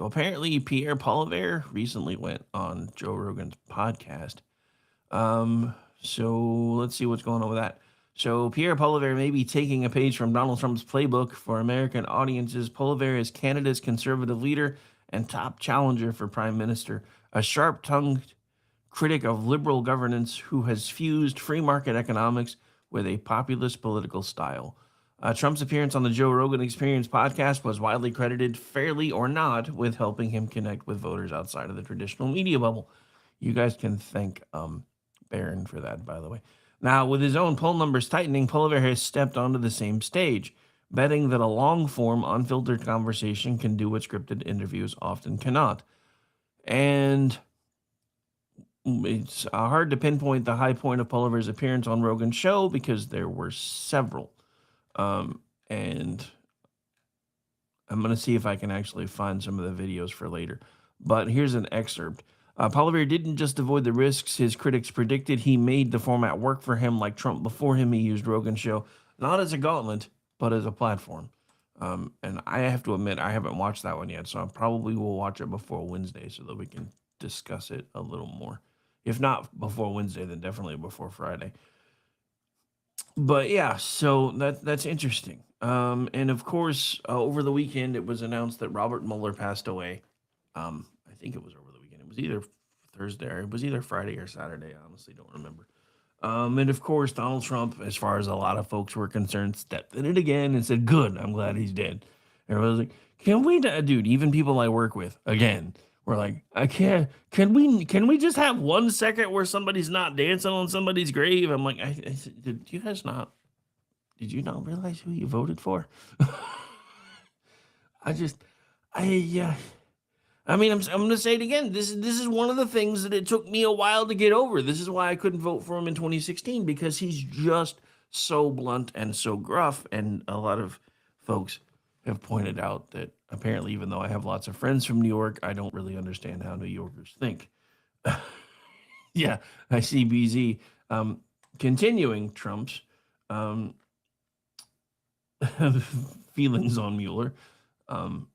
Speaker 2: apparently Pierre Poilievre recently went on Joe Rogan's podcast. So let's see what's going on with that. So Pierre Poilievre may be taking a page from Donald Trump's playbook for American audiences. Poilievre is Canada's conservative leader and top challenger for prime minister, a sharp-tongued critic of liberal governance who has fused free market economics with a populist political style. Trump's appearance on the Joe Rogan Experience podcast was widely credited, fairly or not, with helping him connect with voters outside of the traditional media bubble. You guys can thank Barron for that, by the way. Now, with his own poll numbers tightening, Poilievre has stepped onto the same stage, betting that a long-form, unfiltered conversation can do what scripted interviews often cannot. And it's hard to pinpoint the high point of Poilievre's appearance on Rogan's show because there were several. And I'm going to see if I can actually find some of the videos for later. But here's an excerpt. Poilievre didn't just avoid the risks his critics predicted. He made the format work for him like Trump before him. He used Rogan's show, not as a gauntlet, but as a platform. And I have to admit, I haven't watched that one yet, so I probably will watch it before Wednesday so that we can discuss it a little more. If not before Wednesday, then definitely before Friday. But yeah, so that's interesting. And of course, over the weekend, it was announced that Robert Mueller passed away. I think it was over the weekend. It was either Thursday or it was either Friday or Saturday. I honestly don't remember. And of course, Donald Trump, as far as a lot of folks were concerned, stepped in it again and said, "Good, I'm glad he's dead." Everybody was like, "Can we, dude?" Even people I work with, again, were like, "I can't. Can we just have 1 second where somebody's not dancing on somebody's grave?" I'm like, I said, "Did you guys not? Did you not realize who you voted for?" I just, yeah. I mean, I'm going to say it again. This is one of the things that it took me a while to get over. This is why I couldn't vote for him in 2016, because he's just so blunt and so gruff. And a lot of folks have pointed out that apparently, even though I have lots of friends from New York, I don't really understand how New Yorkers think. Yeah, I see BZ continuing Trump's feelings on Mueller.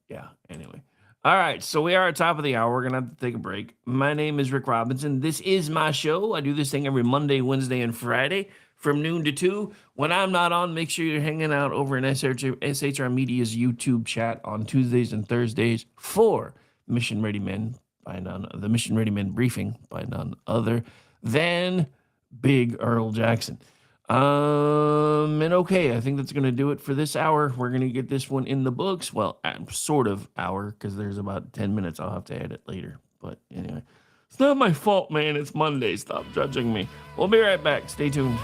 Speaker 2: Yeah, anyway. All right, so we are at top of the hour. We're going to have to take a break. My name is Rick Robinson. This is my show. I do this thing every Monday, Wednesday, and Friday from noon to 2. When I'm not on, make sure you're hanging out over in SHR Media's YouTube chat on Tuesdays and Thursdays for Mission Ready Men the Mission Ready Men briefing by none other than Big Earl Jackson. And okay, I think that's going to do it for this hour. We're going to get this one in the books. Well, sort of hour, because there's about 10 minutes I'll have to edit later. But anyway, it's not my fault, man. It's Monday. Stop judging me. We'll be right back. Stay tuned.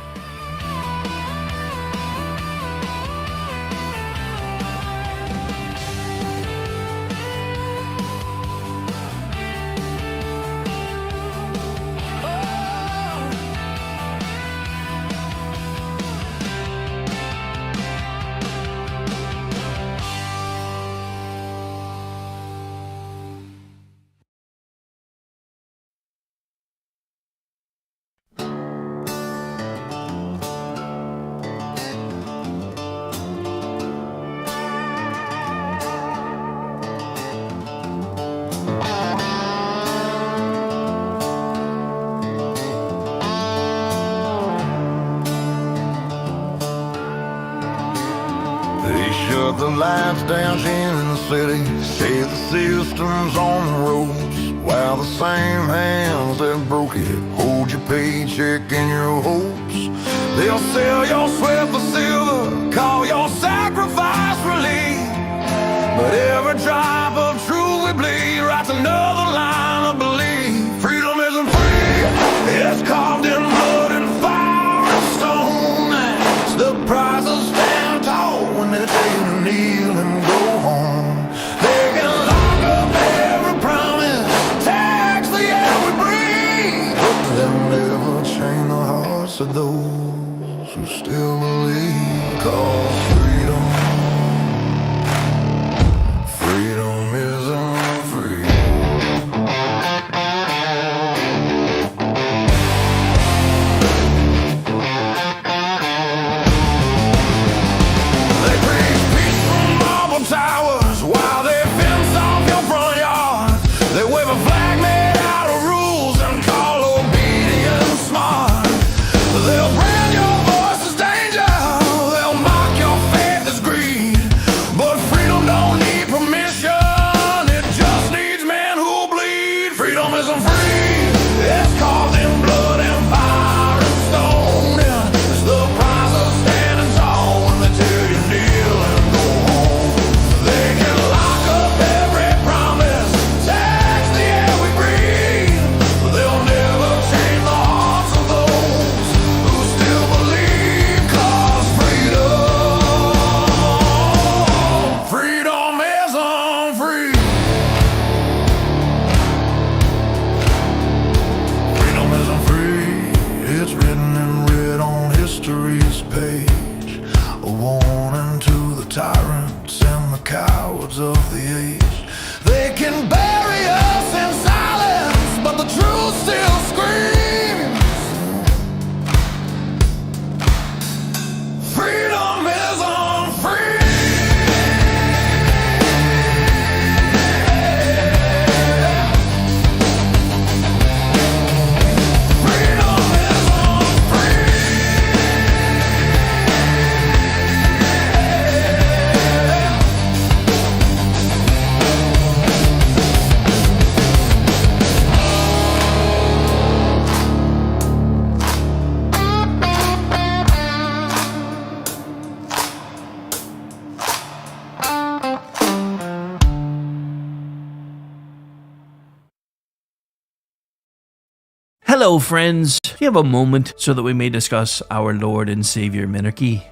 Speaker 1: Shut the lights down in the city, say the system's on the ropes, while the same hands that broke it hold your paycheck and your hopes. They'll sell your sweat for silver, call your sacrifice relief, but every drop of truth we bleed writes another line of belief. Freedom isn't free, it's carved in blood and fire and stone. It's the price of stand tall when they tell you to kneel and go home. They can lock up every promise, tax the air we breathe, but they'll never chain the hearts of those who still believe. Cause freedom isn't free. They preach peace from marble towers while they fence off your front yard. They wave a flag made out of rules and call obedience smart. They'll brand your voice as danger, they'll mock your faith as greed. But freedom don't need permission, it just needs men who bleed. Freedom isn't free, it's carved in blood and fire and stone. It's the price of standing tall when they tell you kneel and go home. They can lock up every promise, tax the air we breathe, but they'll never change the hearts of those who still believe. Cause freedom isn't free. Freedom isn't free, it's written in red on history's page. A warning to the tyrants and the cowards of the age. They can bury us in silence, but the truth still screams. Freedom isn't free. Freedom isn't free.
Speaker 2: Hello, friends. Do you have a moment so that we may discuss our Lord and Savior Minarchy?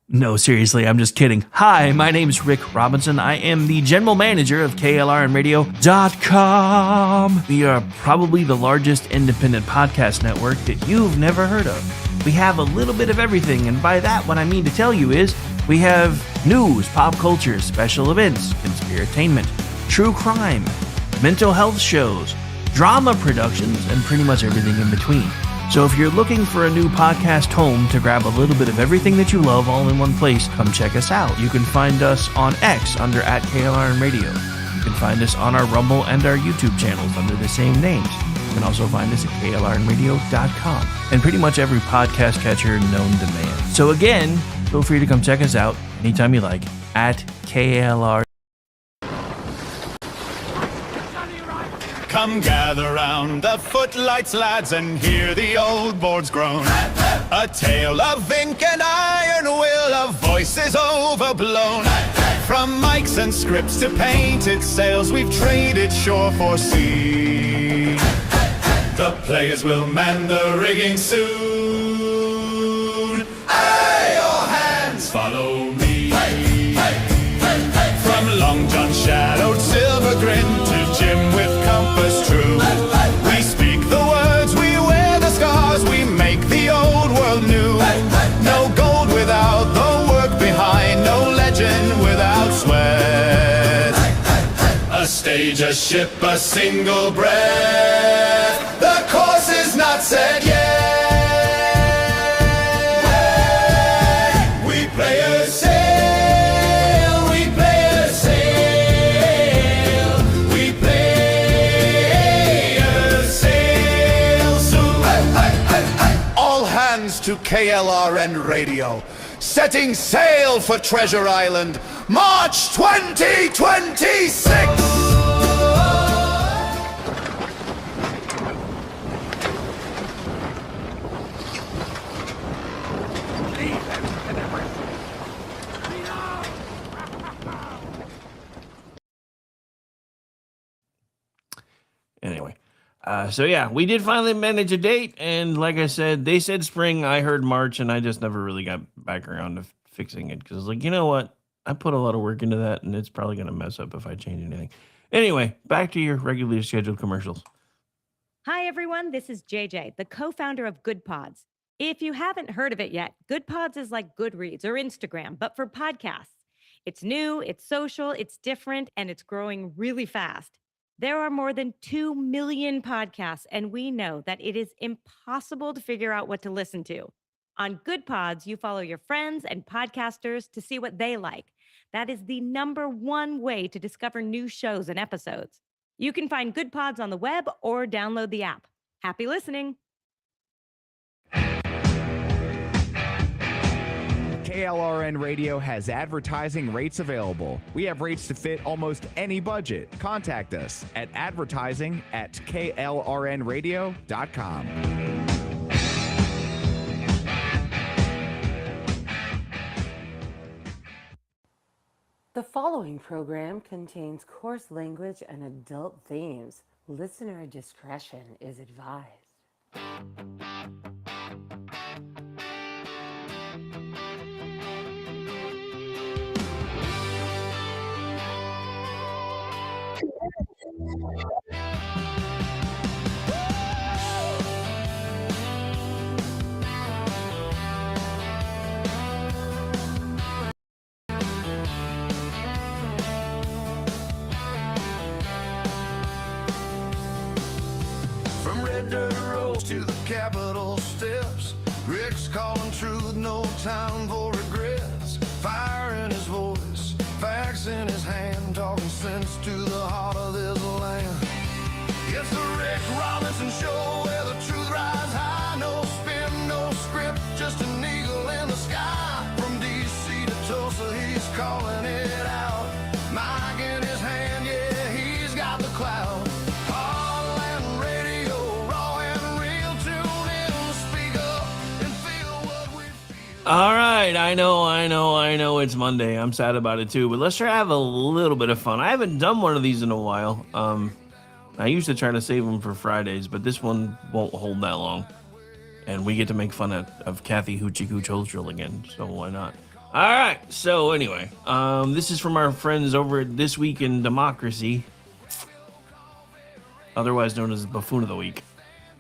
Speaker 2: No, seriously, I'm just kidding. Hi, my name's Rick Robinson. I am the general manager of KLRNradio.com. We are probably the largest independent podcast network that you've never heard of. We have a little bit of everything, and by that, what I mean to tell you is we have news, pop culture, special events, conspiratainment, true crime, mental health shows, drama productions, and pretty much everything in between. So if you're looking for a new podcast home to grab a little bit of everything that you love all in one place, come check us out. You can find us on X under @KLRNradio. You can find us on our Rumble and our YouTube channels under the same names. You can also find us at KLRNradio.com and pretty much every podcast catcher known to man. So again, feel free to come check us out anytime you like at KLR.
Speaker 3: Come gather round the footlights, lads, and hear the old boards groan. A tale of ink and iron will, of voices overblown. From mics and scripts to painted sails, we've traded shore for sea. The players will man the rigging soon. Aye, your hands, follow me. From Long John shadowed silver grin to Jim with compass true. We speak the words, we wear the scars, we make the old world new. No gold without the work behind, no legend without sweat. A stage, a ship, a single breath. The course is not set yet. We play a sail, we play a sail, we play a sail soon. All hands to KLRN Radio, setting sail for Treasure Island, March 2026.
Speaker 2: Anyway, so yeah, we did finally manage a date, and like I said, they said spring, I heard March, and I just never really got back around to fixing it, because I was like, you know what, I put a lot of work into that, and it's probably going to mess up if I change anything. Anyway, back to your regularly scheduled commercials.
Speaker 8: Hi, everyone. This is JJ, the co-founder of Good Pods. If you haven't heard of it yet, Good Pods is like Goodreads or Instagram, but for podcasts. It's new, it's social, it's different, and it's growing really fast. There are more than 2 million podcasts, and we know that it is impossible to figure out what to listen to. On Good Pods, you follow your friends and podcasters to see what they like. That is the #1 way to discover new shows and episodes. You can find Good Pods on the web or download the app. Happy listening.
Speaker 9: KLRN Radio has advertising rates available. We have rates to fit almost any budget. Contact us at advertising@klrnradio.com.
Speaker 10: The following program contains coarse language and adult themes. Listener discretion is advised.
Speaker 1: From red dirt roads to the Capitol steps, Rick's calling truth, no time for regrets. Fire in his voice, facts in his hand, talking sense to the heart of this land. It's the Rick Robinson Show, where the truth rides high. No spin, no script, just an eagle in the sky. From D.C. to Tulsa, he's calling it out. Mic in his hand, yeah, he's got the clout. Heartland Radio, raw and real, tune in, speak up, and feel what we feel.
Speaker 2: All right, I know it's Monday. I'm sad about it too, but let's try to have a little bit of fun. I haven't done one of these in a while. I used to try to save them for Fridays, but this one won't hold that long. And we get to make fun of Kathy Hoochie Cooch Holstrill again, so why not? All right, so anyway, this is from our friends over at This Week in Democracy, otherwise known as Buffoon of the Week.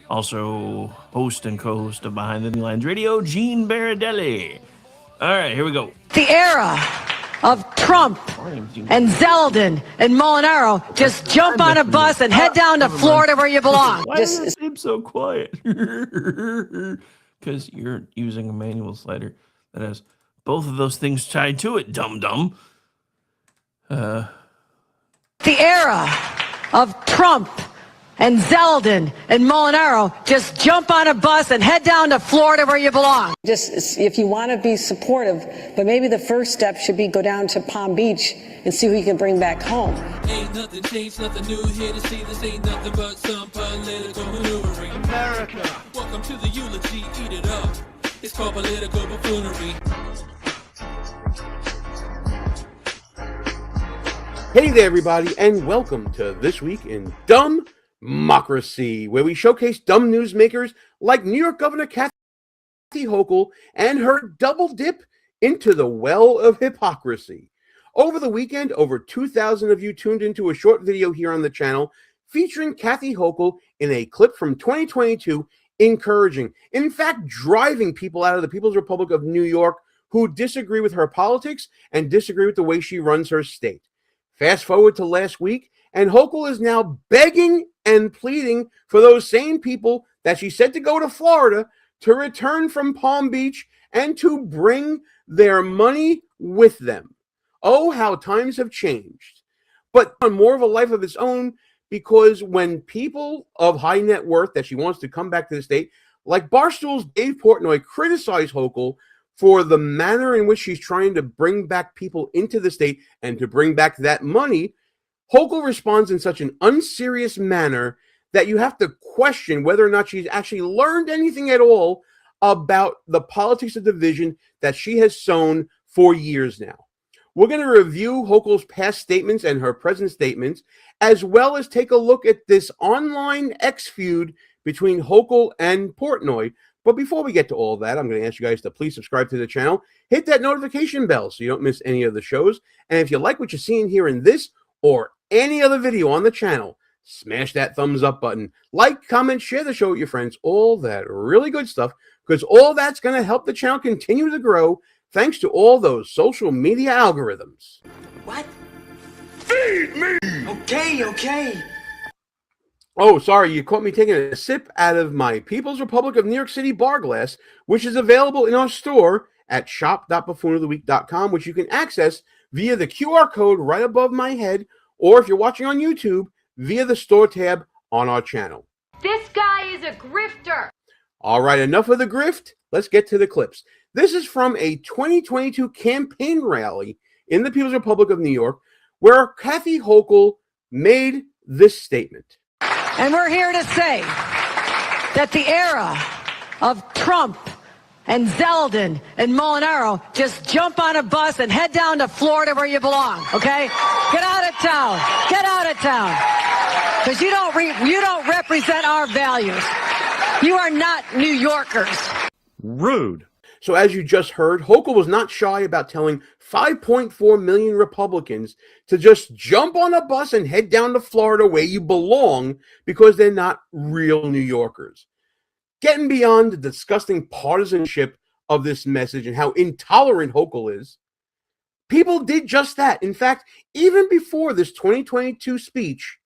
Speaker 2: Also, host and co-host of Behind the Lines Radio, Gene Baradelli. All right, here we go.
Speaker 11: The era of Trump and Zeldin and Molinaro, just jump on a bus and head down to Florida where you belong.
Speaker 2: Why does it seem so quiet? Because you're using a manual slider that has both of those things tied to it, dum-dum.
Speaker 11: The era of Trump and Zeldin and Molinaro, just jump on a bus and head down to Florida where you belong.
Speaker 12: Just if you want to be supportive, but maybe the first step should be go down to Palm Beach and see who you can bring back home.
Speaker 5: Ain't nothing changed, nothing new here to see. This ain't nothing but some political maneuvering. America, welcome to the eulogy, eat it up. It's called political buffoonery.
Speaker 13: Hey there, everybody, and welcome to This Week in Democracy, where we showcase dumb newsmakers like New York Governor Kathy Hochul and her double dip into the well of hypocrisy. Over the weekend, over 2,000 of you tuned into a short video here on the channel featuring Kathy Hochul in a clip from 2022 encouraging, in fact, driving people out of the People's Republic of New York who disagree with her politics and disagree with the way she runs her state. Fast forward to last week, and Hochul is now begging and pleading for those same people that she said to go to Florida to return from Palm Beach and to bring their money with them. Oh, how times have changed. But on more of a life of its own, because when people of high net worth that she wants to come back to the state, like Barstool's Dave Portnoy, criticize Hochul for the manner in which she's trying to bring back people into the state and to bring back that money, Hochul responds in such an unserious manner that you have to question whether or not she's actually learned anything at all about the politics of division that she has sown for years now. We're going to review Hochul's past statements and her present statements, as well as take a look at this online X-feud between Hochul and Portnoy. But before we get to all that, I'm going to ask you guys to please subscribe to the channel, hit that notification bell so you don't miss any of the shows. And if you like what you're seeing here in this or any other video on the channel, smash that thumbs up button, like, comment, share the show with your friends, all that really good stuff, because all that's going to help the channel continue to grow thanks to all those social media algorithms.
Speaker 11: What?
Speaker 1: Feed me!
Speaker 11: Okay.
Speaker 13: Oh, sorry, you caught me taking a sip out of my People's Republic of New York City bar glass, which is available in our store at shop.buffoonoftheweek.com, which you can access via the QR code right above my head, or if you're watching on YouTube, via the store tab on our channel.
Speaker 8: This guy is a grifter.
Speaker 13: All right, enough of the grift. Let's get to the clips. This is from a 2022 campaign rally in the People's Republic of New York, where Kathy Hochul made this statement.
Speaker 11: And we're here to say that the era of Trump and Zeldin and Molinaro, just jump on a bus and head down to Florida where you belong, okay? Get out of town. Get out of town. Because you don't represent our values. You are not New Yorkers.
Speaker 13: Rude. So as you just heard, Hochul was not shy about telling 5.4 million Republicans to just jump on a bus and head down to Florida where you belong because they're not real New Yorkers. Getting beyond the disgusting partisanship of this message and how intolerant Hochul is, people did just that. In fact, even before this 2022 speech,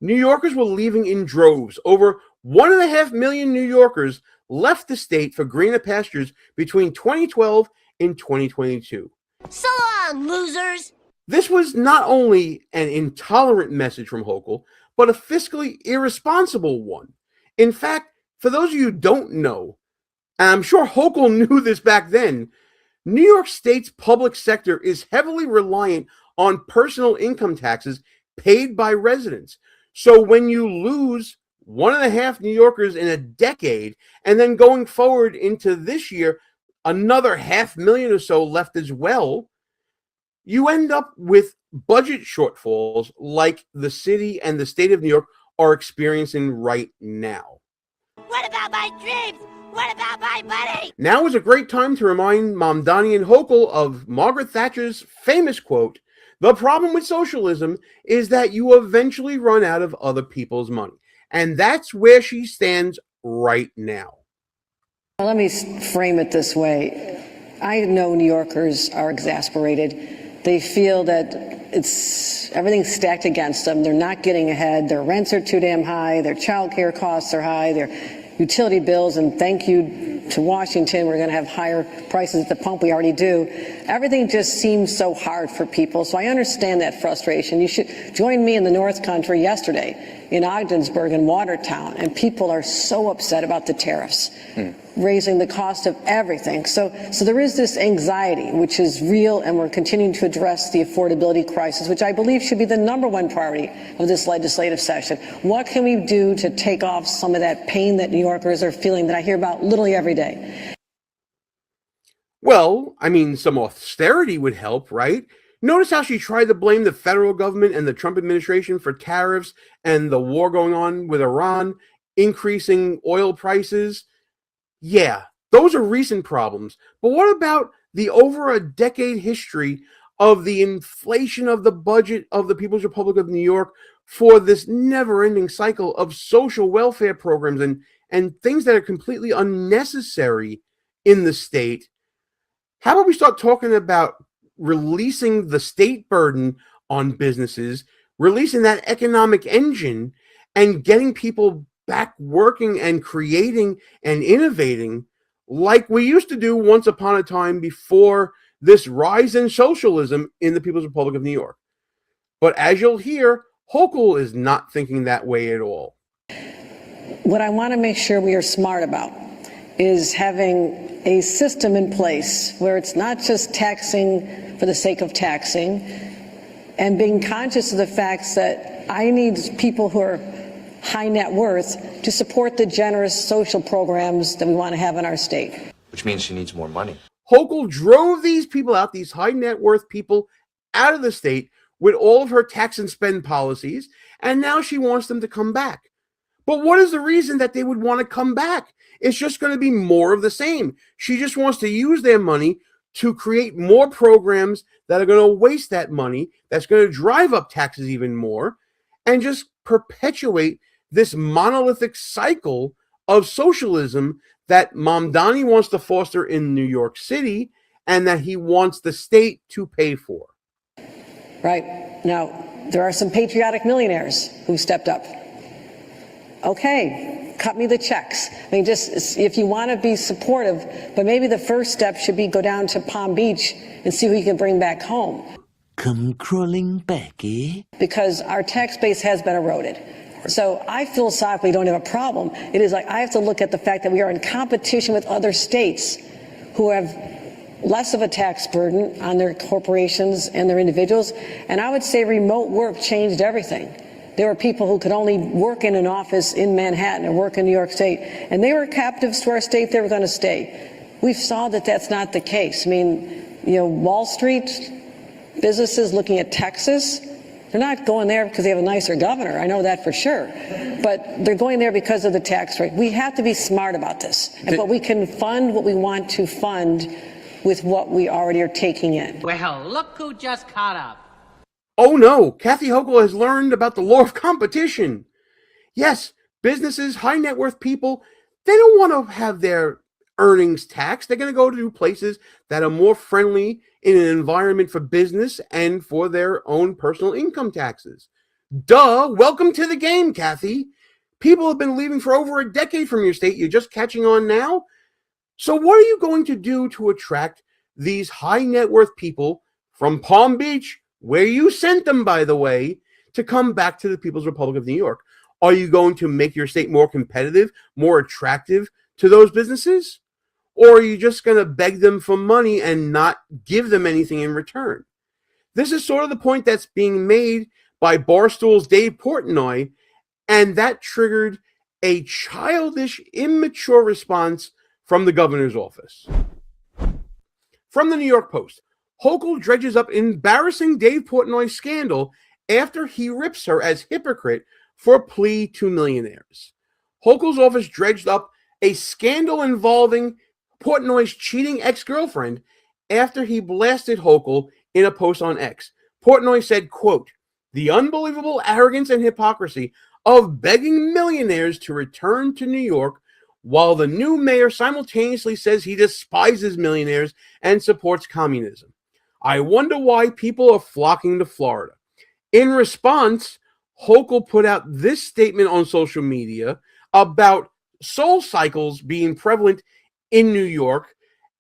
Speaker 13: New Yorkers were leaving in droves. Over 1.5 million New Yorkers left the state for greener pastures between 2012 and 2022.
Speaker 14: So long, losers!
Speaker 13: This was not only an intolerant message from Hochul, but a fiscally irresponsible one. In fact, for those of you who don't know, and I'm sure Hochul knew this back then, New York State's public sector is heavily reliant on personal income taxes paid by residents. So when you lose 1.5 New Yorkers in a decade, and then going forward into this year, another 500,000 or so left as well, you end up with budget shortfalls like the city and the state of New York are experiencing right now.
Speaker 14: What about my dreams? What about my money?
Speaker 13: Now is a great time to remind Mamdani and Hochul of Margaret Thatcher's famous quote, "The problem with socialism is that you eventually run out of other people's money." And that's where she stands right now.
Speaker 12: Let me frame it this way. I know New Yorkers are exasperated. They feel that everything's stacked against them. They're not getting ahead. Their rents are too damn high. Their child care costs are high. Their utility bills, and thank you to Washington, we're going to have higher prices at the pump. We already do. Everything just seems so hard for people. So I understand that frustration. You should join me in the North Country yesterday in Ogdensburg and Watertown, and people are so upset about the tariffs, raising the cost of everything. So there is this anxiety, which is real, and we're continuing to address the affordability crisis, which I believe should be the #1 priority of this legislative session. What can we do to take off some of that pain that New Yorkers are feeling that I hear about literally every day?
Speaker 13: Well, I mean, some austerity would help, right? Notice how she tried to blame the federal government and the Trump administration for tariffs and the war going on with Iran, increasing oil prices. Yeah, those are recent problems. But what about the over a decade history of the inflation of the budget of the People's Republic of New York for this never-ending cycle of social welfare programs and things that are completely unnecessary in the state? How about we start talking about releasing the state burden on businesses, releasing that economic engine, and getting people back working and creating and innovating like we used to do once upon a time before this rise in socialism in the People's Republic of New York. But as you'll hear, Hochul is not thinking that way at all.
Speaker 12: What I want to make sure we are smart about is having a system in place where it's not just taxing for the sake of taxing, and being conscious of the facts that I need people who are high net worth to support the generous social programs that we want to have in our state.
Speaker 15: Which means she needs more money.
Speaker 13: Hochul drove these people out, these high net worth people, out of the state with all of her tax and spend policies, and now she wants them to come back. But what is the reason that they would want to come back? It's just going to be more of the same. She just wants to use their money to create more programs that are going to waste that money, that's going to drive up taxes even more, and just perpetuate this monolithic cycle of socialism that Mamdani wants to foster in New York City and that he wants the state to pay for.
Speaker 12: Right. Now, there are some patriotic millionaires who stepped up. Okay, cut me the checks. I mean, just if you want to be supportive, but maybe the first step should be go down to Palm Beach and see who you can bring back home.
Speaker 16: Come crawling back, eh?
Speaker 12: Because our tax base has been eroded. So I philosophically don't have a problem. It is like I have to look at the fact that we are in competition with other states who have less of a tax burden on their corporations and their individuals. And I would say remote work changed everything. There were people who could only work in an office in Manhattan or work in New York State, and they were captives to our state. They were going to stay. We saw that that's not the case. I mean, Wall Street businesses looking at Texas, they're not going there because they have a nicer governor. I know that for sure. But they're going there because of the tax rate. We have to be smart about this. But we can fund what we want to fund with what we already are taking in.
Speaker 17: Well, look who just caught up.
Speaker 13: Oh no, Kathy Hochul has learned about the law of competition. Yes, businesses, high net worth people, they don't want to have their earnings taxed. They're going to go to places that are more friendly in an environment for business and for their own personal income taxes. Duh, welcome to the game, Kathy. People have been leaving for over a decade from your state. You're just catching on now? So what are you going to do to attract these high net worth people from Palm Beach, where you sent them, by the way, to come back to the People's Republic of New York? Are you going to make your state more competitive, more attractive to those businesses? Or are you just going to beg them for money and not give them anything in return? This is sort of the point that's being made by Barstool's Dave Portnoy, and that triggered a childish, immature response from the governor's office. From the New York Post, Hochul dredges up embarrassing Dave Portnoy scandal after he rips her as hypocrite for a plea to millionaires. Hochul's office dredged up a scandal involving Portnoy's cheating ex-girlfriend after he blasted Hochul in a post on X. Portnoy said, quote, "The unbelievable arrogance and hypocrisy of begging millionaires to return to New York while the new mayor simultaneously says he despises millionaires and supports communism. I wonder why people are flocking to Florida." In response, Hochul put out this statement on social media about soul cycles being prevalent in New York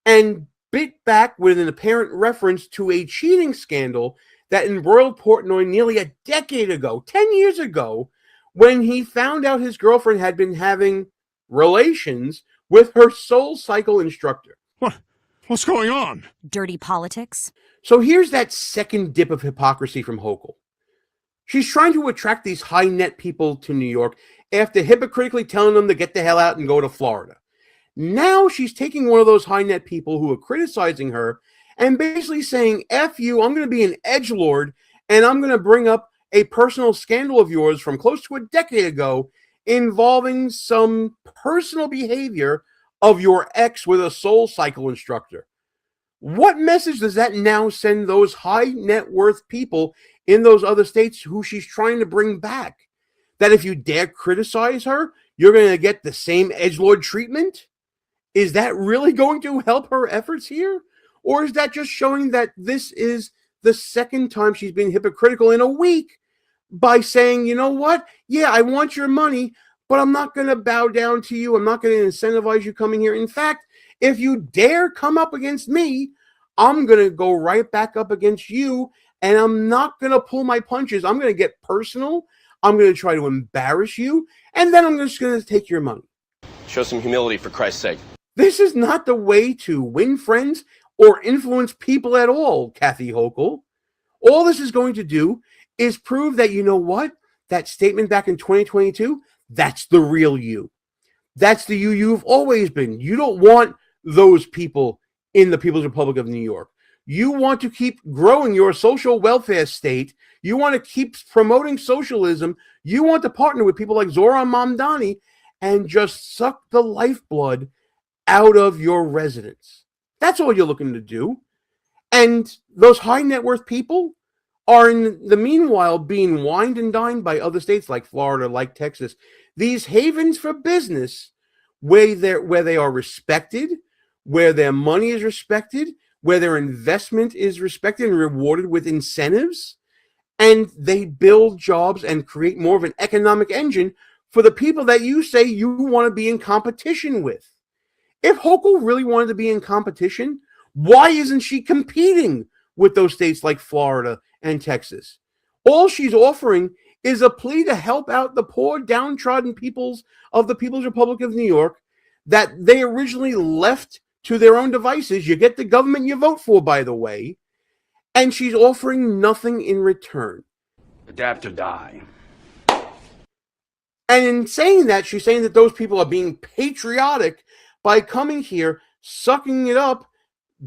Speaker 13: and bit back with an apparent reference to a cheating scandal that embroiled Portnoy nearly a decade ago, 10 years ago, when he found out his girlfriend had been having relations with her soul cycle instructor.
Speaker 15: What's going on?
Speaker 18: Dirty politics?
Speaker 13: So here's that second dip of hypocrisy from Hochul. She's trying to attract these high net people to New York after hypocritically telling them to get the hell out and go to Florida. Now she's taking one of those high net people who are criticizing her and basically saying, F you, I'm going to be an edgelord and I'm going to bring up a personal scandal of yours from close to a decade ago involving some personal behavior of your ex with a soul cycle instructor. What message does that now send those high net worth people in those other states who she's trying to bring back? That if you dare criticize her, you're going to get the same edgelord treatment? Is that really going to help her efforts here? Or is that just showing that this is the second time she's been hypocritical in a week by saying, you know what? Yeah, I want your money, but I'm not going to bow down to you. I'm not going to incentivize you coming here. In fact, if you dare come up against me, I'm going to go right back up against you, and I'm not going to pull my punches. I'm going to get personal. I'm going to try to embarrass you, and then I'm just going to take your money.
Speaker 19: Show some humility, for Christ's sake.
Speaker 13: This is not the way to win friends or influence people at all, Kathy Hochul. All this is going to do is prove that, you know what? That statement back in 2022, that's the real you. That's the you you've always been. You don't want those people in the People's Republic of New York. You want to keep growing your social welfare state. You want to keep promoting socialism. You want to partner with people like Zoran Mamdani and just suck the lifeblood out of your residents. That's all you're looking to do. And those high net worth people are in the meanwhile being wined and dined by other states like Florida, like Texas. These havens for business where they are respected, where their money is respected, where their investment is respected and rewarded with incentives, and they build jobs and create more of an economic engine for the people that you say you want to be in competition with. If Hochul really wanted to be in competition, why isn't she competing with those states like Florida and Texas? All she's offering is a plea to help out the poor, downtrodden peoples of the People's Republic of New York that they originally left to their own devices. You get the government you vote for, by the way, and she's offering nothing in return.
Speaker 19: Adapt or die.
Speaker 13: And in saying that, she's saying that those people are being patriotic by coming here, sucking it up,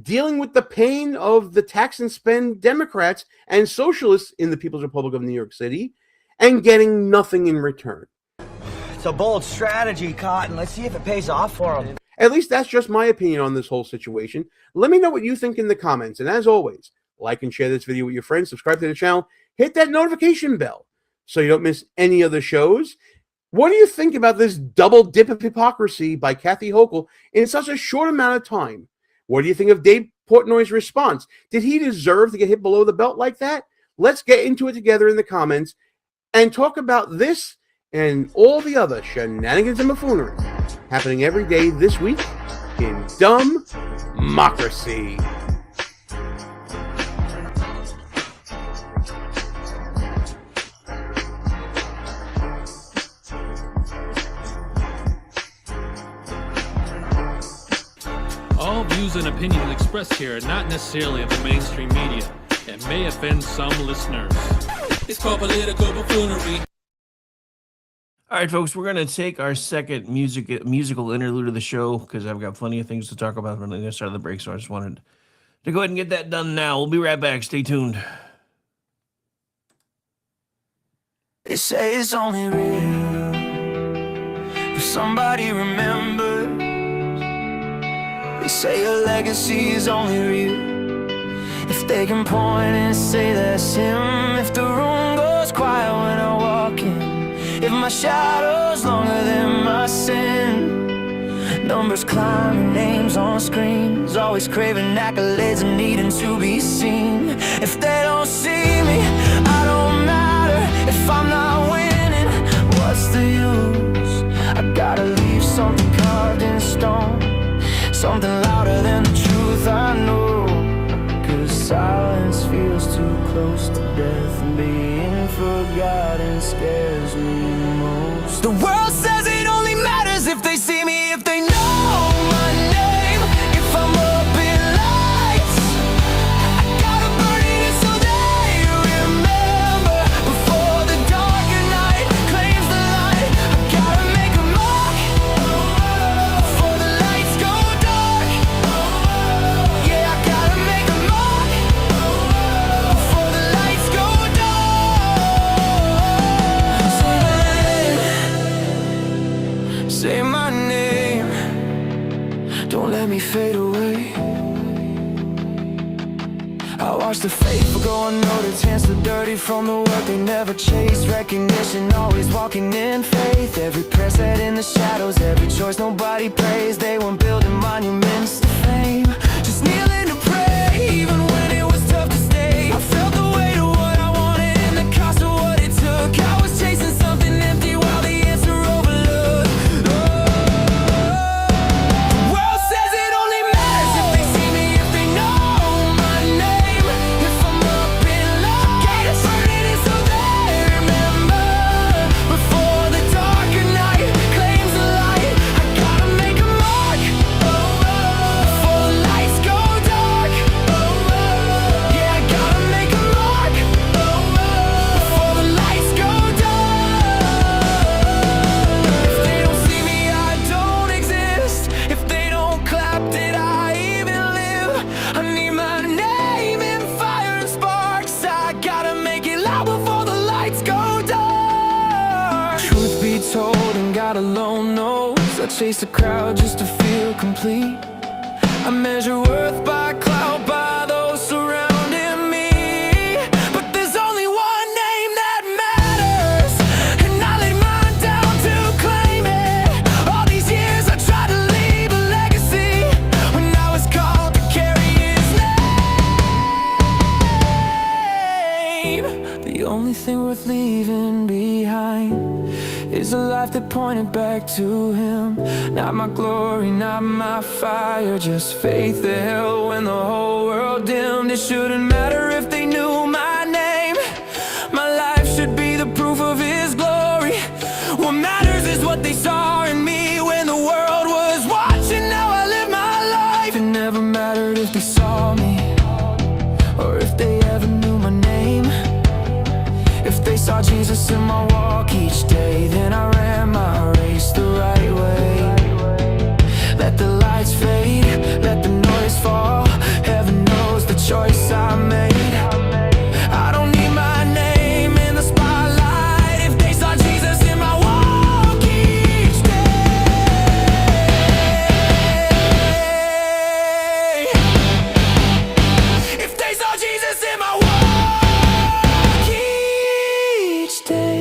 Speaker 13: dealing with the pain of the tax and spend Democrats and socialists in the People's Republic of New York City, and getting nothing in return.
Speaker 20: It's a bold strategy, Cotton. Let's see if it pays off for them.
Speaker 13: At least that's just my opinion on this whole situation. Let me know what you think in the comments. And as always, like and share this video with your friends, subscribe to the channel, hit that notification bell so you don't miss any other shows. What do you think about this double dip of hypocrisy by Kathy Hochul in such a short amount of time? What do you think of Dave Portnoy's response? Did he deserve to get hit below the belt like that? Let's get into it together in the comments and talk about this and all the other shenanigans and buffoonery happening every day this week in Dumb Democracy.
Speaker 21: All views and opinions expressed here are not necessarily of the mainstream media and may offend some listeners.
Speaker 5: It's called political buffoonery.
Speaker 2: All right, folks, we're going to take our second musical interlude of the show because I've got plenty of things to talk about when I start the break, so I just wanted to go ahead and get that done now. We'll be right back. Stay tuned.
Speaker 5: They say it's only real if somebody remembers. They say your legacy is only real if they can point and say that's him. If the room goes quiet when I walk in, if my shadow's longer than my sin, numbers climbing, names on screens, always craving accolades and needing to be seen. If they don't see me, I don't matter. If I'm not winning, what's the use? I gotta leave something carved in stone, something louder than the truth I know. 'Cause silence feels too close to death, and being forgotten scares me most. The world says it only matters if they see me, if they know my name. If I'm up in lights, I gotta burn it in so they remember. Before the darker night claims the light, I gotta make a mark before the lights go dark. Yeah, I gotta make a mark before the lights go dark. Say my name, don't let me fade away. I watch the faithful go unnoticed, hands so dirty from the work they never chase. Recognition, always walking in faith. Every prayer said in the shadows, every choice nobody praised. They weren't building monuments to fame, just kneeling to pray. Even when it was tough to stay, I felt the weight of what I wanted and the cost of what it took. I was chasing something empty while the answer overlooked. World says it only matters if they see me, if they know my name. If I'm up in lights, gotta burn it in so they remember. Before the darker night claims the light, I gotta make a mark before the lights go dark. Yeah, I gotta make a mark before the lights go dark. If they don't see me, I don't exist. If they don't clap, did I even live? I need my name in fire and sparks. I gotta make it loud before the lights go dark. Truth be told, and God alone knows, I chase the crowd just to feel complete. I measure worth by clout, by those surrounding me. But there's only one name that matters, and I laid mine down to claim it. All these years I tried to leave a legacy when I was called to carry his name. The only thing worth leaving behind is a life that pointed back to him. Not my glory, not my fire, just faith that held when the whole world dimmed. It shouldn't matter if they knew my name. My life should be the proof of his glory. What matters is what they saw in me when the world was watching how I live my life. It never mattered if they saw me or if they ever knew my name. If they saw Jesus in my walk each day, then I ran my race the right way. Let the lights fade, let the noise fall. Heaven knows the choice I made. I don't need my name in the spotlight. If they saw Jesus in my walk each day, if they saw Jesus in my walk each day.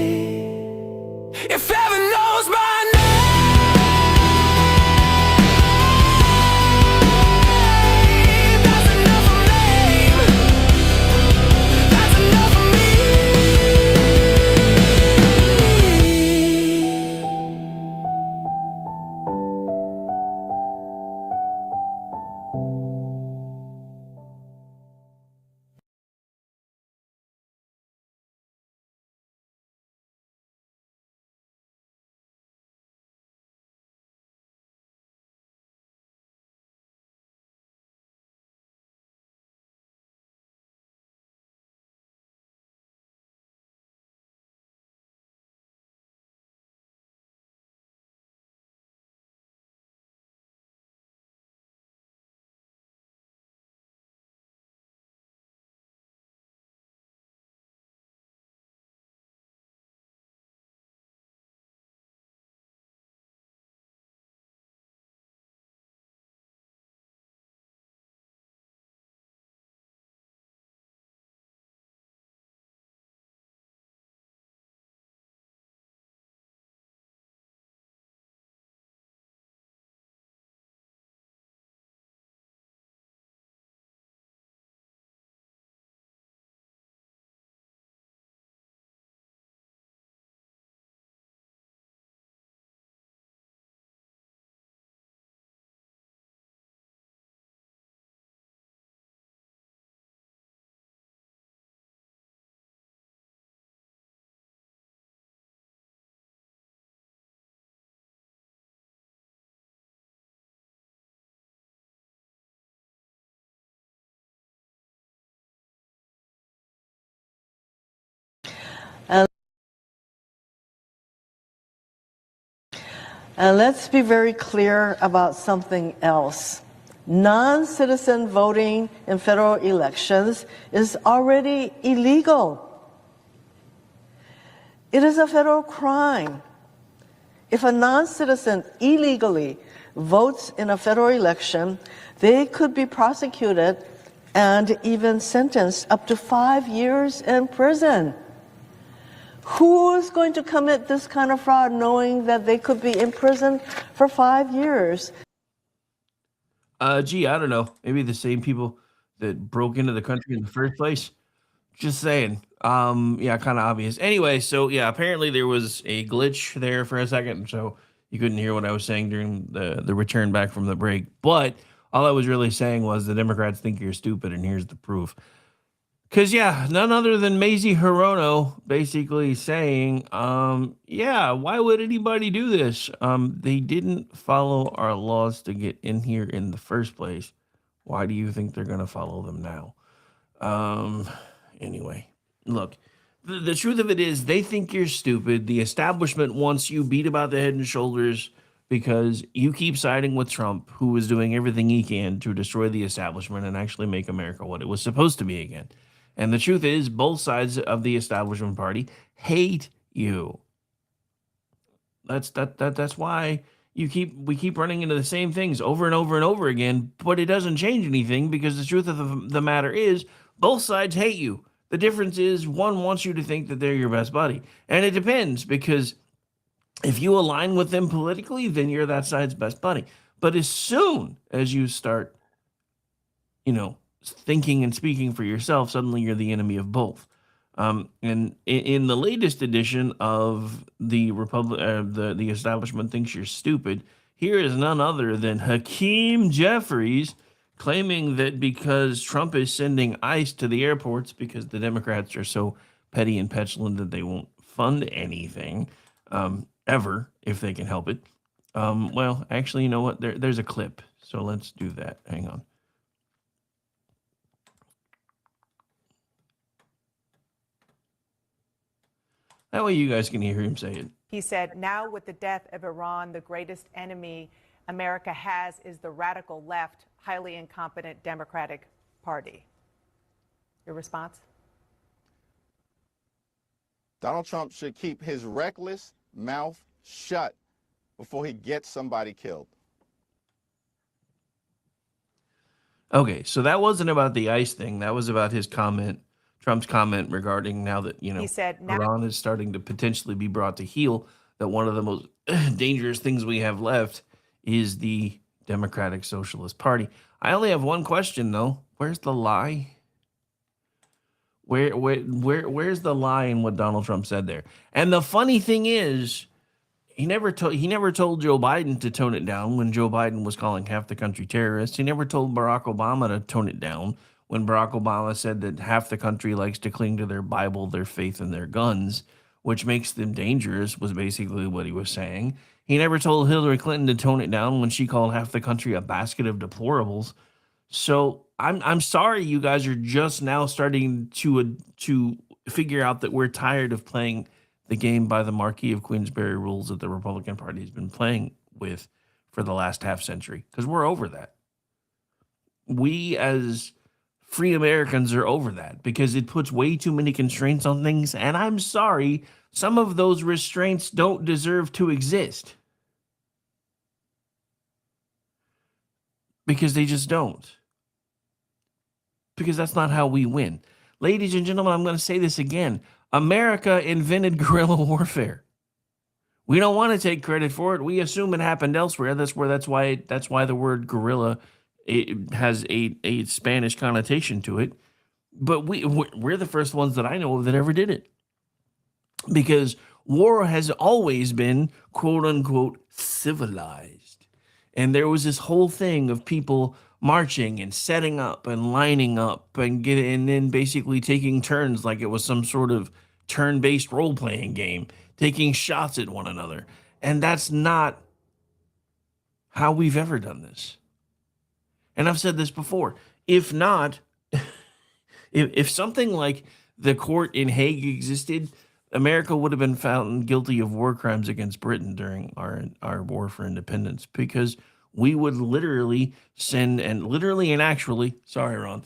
Speaker 18: And let's be very clear about something else. Non-citizen voting in federal elections is already illegal. It is a federal crime. If a non-citizen illegally votes in a federal election, they could be prosecuted and even sentenced up to 5 years in prison. Who is going to commit this kind of fraud knowing that they could be in prison for 5 years?
Speaker 2: Gee, I don't know. Maybe the same people that broke into the country in the first place. Just saying. Yeah, kind of obvious. Anyway, so yeah, apparently there was a glitch there for a second, so you couldn't hear what I was saying during the return back from the break. But all I was really saying was the Democrats think you're stupid, and here's the proof. Because, yeah, none other than Mazie Hirono basically saying, yeah, why would anybody do this? They didn't follow our laws to get in here in the first place. Why do you think they're going to follow them now? Anyway, look, the truth of it is they think you're stupid. The establishment wants you beat about the head and shoulders because you keep siding with Trump, who is doing everything he can to destroy the establishment and actually make America what it was supposed to be again. And the truth is, both sides of the establishment party hate you. That's why we keep running into the same things over and over and over again, but it doesn't change anything because the truth of the matter is both sides hate you. The difference is one wants you to think that they're your best buddy. And it depends because if you align with them politically, then you're that side's best buddy. But as soon as you start, thinking and speaking for yourself, suddenly you're the enemy of both. And in the latest edition of the the establishment thinks you're stupid, here is none other than Hakeem Jeffries claiming that because Trump is sending ICE to the airports because the Democrats are so petty and petulant that they won't fund anything ever if they can help it. Well, actually, you know what? There's a clip, so let's do that. Hang on. That way you guys can hear him say it.
Speaker 22: He said, now with the death of Iran, the greatest enemy America has is the radical left, highly incompetent Democratic Party. Your response?
Speaker 23: Donald Trump should keep his reckless mouth shut before he gets somebody killed.
Speaker 2: Okay, so that wasn't about the ICE thing. That was about his comment. Trump's comment regarding now that,
Speaker 22: He said,
Speaker 2: Iran is starting to potentially be brought to heel, that one of the most dangerous things we have left is the Democratic Socialist Party. I only have one question, though. Where's the lie? Where's the lie in what Donald Trump said there? And the funny thing is, he never told Joe Biden to tone it down when Joe Biden was calling half the country terrorists. He never told Barack Obama to tone it down when Barack Obama said that half the country likes to cling to their Bible, their faith, and their guns, which makes them dangerous, was basically what he was saying. He never told Hillary Clinton to tone it down when she called half the country a basket of deplorables. So I'm sorry you guys are just now starting to figure out that we're tired of playing the game by the Marquis of Queensberry rules that the Republican Party has been playing with for the last half century, because we're over that. We as free Americans are over that because it puts way too many constraints on things. And I'm sorry, some of those restraints don't deserve to exist because they just don't. Because that's not how we win. Ladies and gentlemen, I'm going to say this again. America invented guerrilla warfare. We don't want to take credit for it. We assume it happened elsewhere. That's why the word guerrilla, it has a Spanish connotation to it. But we're the first ones that I know of that ever did it. Because war has always been, quote unquote, civilized. And there was this whole thing of people marching and setting up and lining up and then basically taking turns like it was some sort of turn-based role-playing game, taking shots at one another. And that's not how we've ever done this. And I've said this before. If not, if something like the court in Hague existed, America would have been found guilty of war crimes against Britain during our war for independence, because we would literally and actually, sorry, Ron,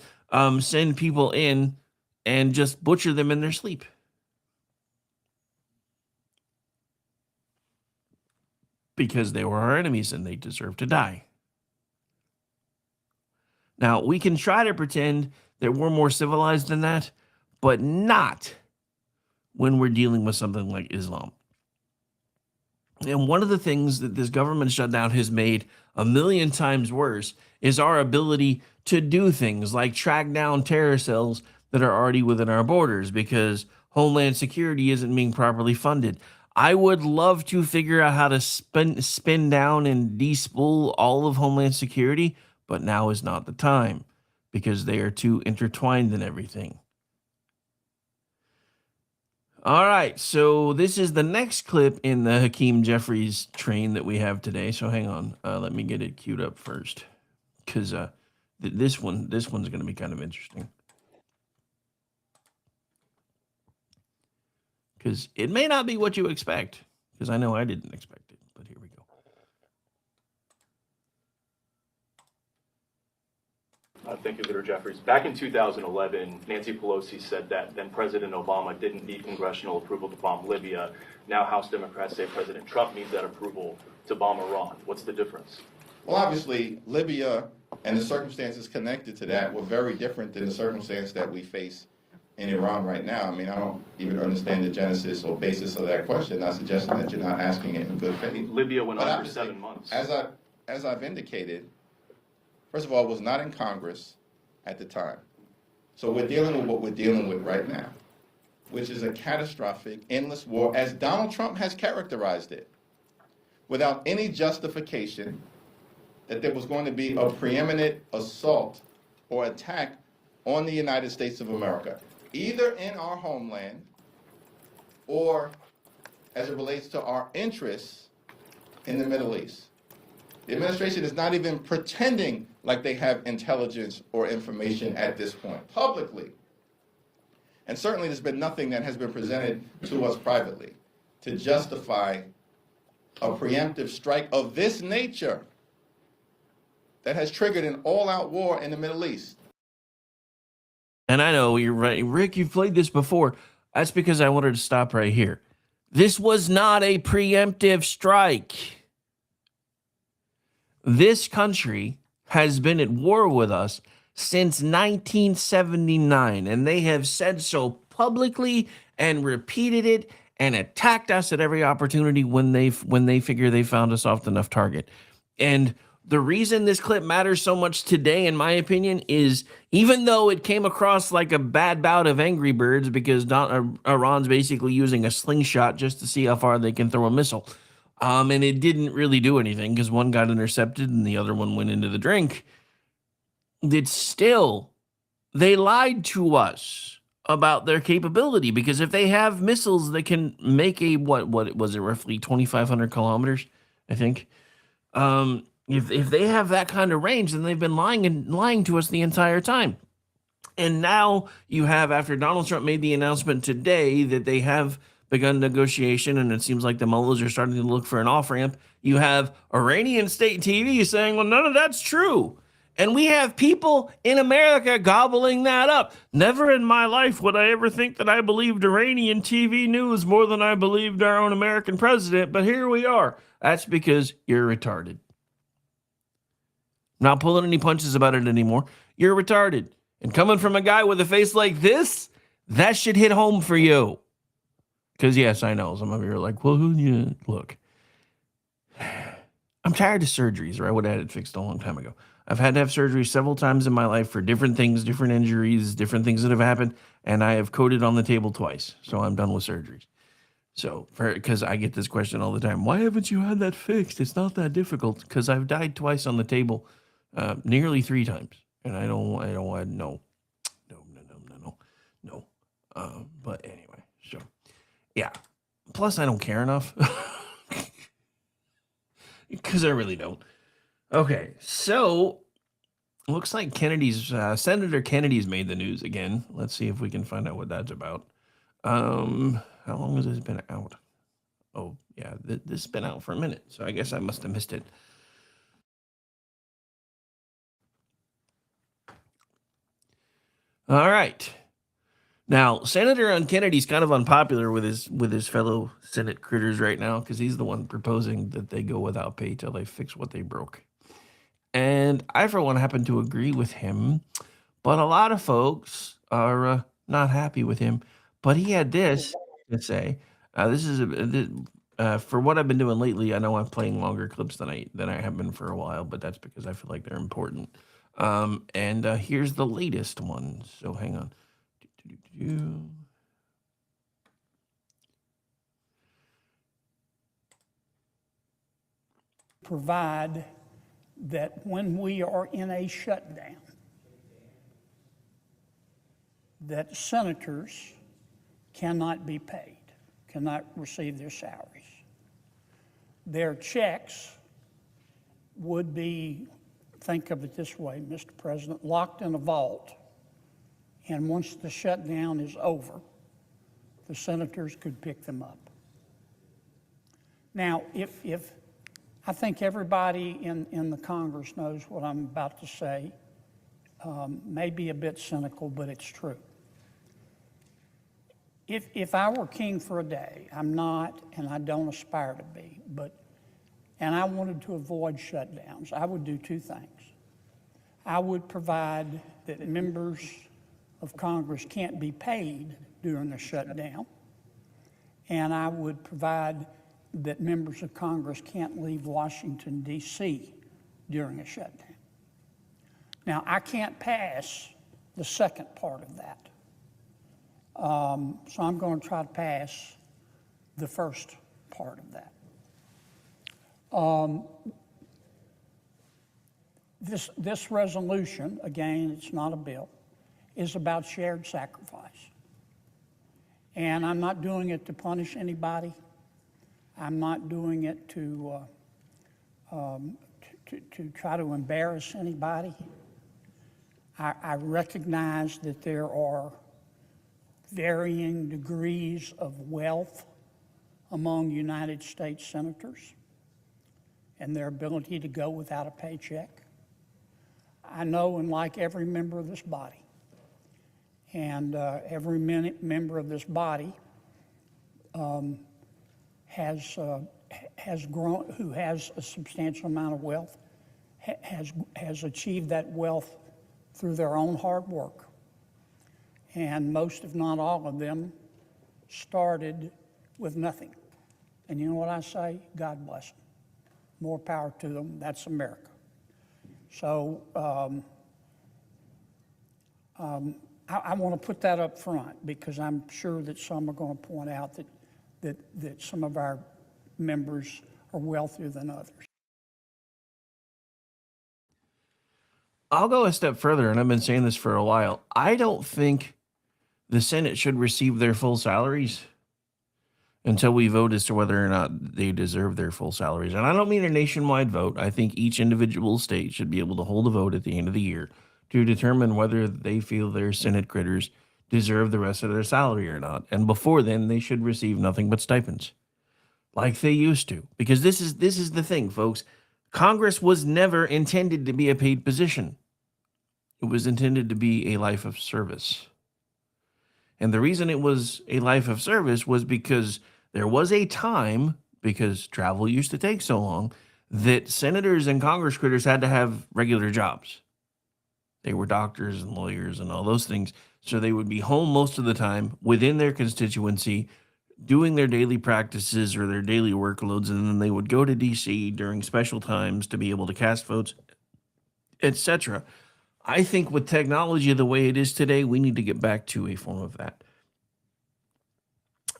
Speaker 2: send people in and just butcher them in their sleep. Because they were our enemies and they deserve to die. Now, we can try to pretend that we're more civilized than that, but not when we're dealing with something like Islam. And one of the things that this government shutdown has made a million times worse is our ability to do things like track down terror cells that are already within our borders, because Homeland Security isn't being properly funded. I would love to figure out how to spin down and despool all of Homeland Security, but now is not the time because they are too intertwined in everything. All right, so this is the next clip in the Hakeem Jeffries train that we have today. So hang on, let me get it queued up first, because this one's going to be kind of interesting. Because it may not be what you expect, because I know I didn't expect it, but here we go.
Speaker 4: Thank you, Leader Jeffries. Back in 2011, Nancy Pelosi said that then President Obama didn't need congressional approval to bomb Libya. Now House Democrats say President Trump needs that approval to bomb Iran. What's the difference?
Speaker 23: Well, obviously, Libya and the circumstances connected to that were very different than the circumstance that we face in Iran right now. I mean, I don't even understand the genesis or basis of that question. Not suggesting that you're not asking it in good faith.
Speaker 4: Libya went on for 7 months.
Speaker 23: As I've indicated, first of all, it was not in Congress at the time. So we're dealing with what we're dealing with right now, which is a catastrophic, endless war, as Donald Trump has characterized it, without any justification that there was going to be a preeminent assault or attack on the United States of America, either in our homeland or as it relates to our interests in the Middle East. The administration is not even pretending like they have intelligence or information at this point, publicly. And certainly there's been nothing that has been presented to us privately to justify a preemptive strike of this nature that has triggered an all-out war in the Middle East.
Speaker 2: And I know you're right. Rick, you've played this before. That's because I wanted to stop right here. This was not a preemptive strike. This country has been at war with us since 1979, and they have said so publicly and repeated it and attacked us at every opportunity when they figure they found a soft enough target. And the reason this clip matters so much today, in my opinion, is even though it came across like a bad bout of Angry Birds because Iran's basically using a slingshot just to see how far they can throw a missile. And it didn't really do anything because one got intercepted and the other one went into the drink. It's still, they lied to us about their capability, because if they have missiles that can make a, what was it, roughly 2,500 kilometers, I think. If they have that kind of range, then they've been lying to us the entire time. And now you have, after Donald Trump made the announcement today that they have begun negotiation, and it seems like the mullahs are starting to look for an off-ramp, you have Iranian state TV saying, well, none of that's true. And we have people in America gobbling that up. Never in my life would I ever think that I believed Iranian TV news more than I believed our own American president, but here we are. That's because you're retarded. Not pulling any punches about it anymore. You're retarded. And coming from a guy with a face like this, that should hit home for you. Because, yes, I know. Some of you are like, well, yeah, look. I'm tired of surgeries, or I would have had it fixed a long time ago. I've had to have surgery several times in my life for different things, different injuries, different things that have happened, and I have coded on the table twice. So I'm done with surgeries. So, because I get this question all the time, why haven't you had that fixed? It's not that difficult. Because I've died twice on the table, nearly 3 times, and I don't want no. But anyway, so yeah. Plus, I don't care enough, because I really don't. Okay, so looks like Senator Kennedy's made the news again. Let's see if we can find out what that's about. How long has this been out? Oh, yeah, this has been out for a minute, so I guess I must have missed it. All right. Now, Senator Kennedy's kind of unpopular with his fellow Senate critters right now because he's the one proposing that they go without pay till they fix what they broke. And I, for one, happen to agree with him, but a lot of folks are not happy with him. But he had this to say. This is for what I've been doing lately. I know I'm playing longer clips than I have been for a while, but that's because I feel like they're important. And here's the latest one. So hang on.
Speaker 3: Provide that when we are in a shutdown, that senators cannot be paid, cannot receive their salaries. Their checks would be, think of it this way, Mr. President, locked in a vault. And once the shutdown is over, the senators could pick them up. Now, if I think everybody in the Congress knows what I'm about to say, may be a bit cynical, but it's true. If I were king for a day, I'm not, and I don't aspire to be, and I wanted to avoid shutdowns, I would do two things. I would provide that members of Congress can't be paid during a shutdown, and I would provide that members of Congress can't leave Washington, D.C. during a shutdown. Now, I can't pass the second part of that. So I'm going to try to pass the first part of that. This resolution, again, it's not a bill, is about shared sacrifice. And I'm not doing it to punish anybody. I'm not doing it to try to embarrass anybody. I recognize that there are varying degrees of wealth among United States senators and their ability to go without a paycheck. I know and like every member of this body. And every member of this body has grown, who has a substantial amount of wealth, has achieved that wealth through their own hard work. And most, if not all of them, started with nothing. And you know what I say? God bless them. More power to them. That's America. So I want to put that up front because I'm sure that some are going to point out that some of our members are wealthier than others.
Speaker 2: I'll go a step further, and I've been saying this for a while. I don't think the Senate should receive their full salaries until we vote as to whether or not they deserve their full salaries. And I don't mean a nationwide vote. I think each individual state should be able to hold a vote at the end of the year to determine whether they feel their Senate critters deserve the rest of their salary or not. And before then, they should receive nothing but stipends, like they used to. Because this is the thing, folks. Congress was never intended to be a paid position. It was intended to be a life of service. And the reason it was a life of service was because there was a time, because travel used to take so long, that senators and Congress critters had to have regular jobs. They were doctors and lawyers and all those things. So they would be home most of the time within their constituency, doing their daily practices or their daily workloads, and then they would go to D.C. during special times to be able to cast votes, etc. I think with technology the way it is today, we need to get back to a form of that.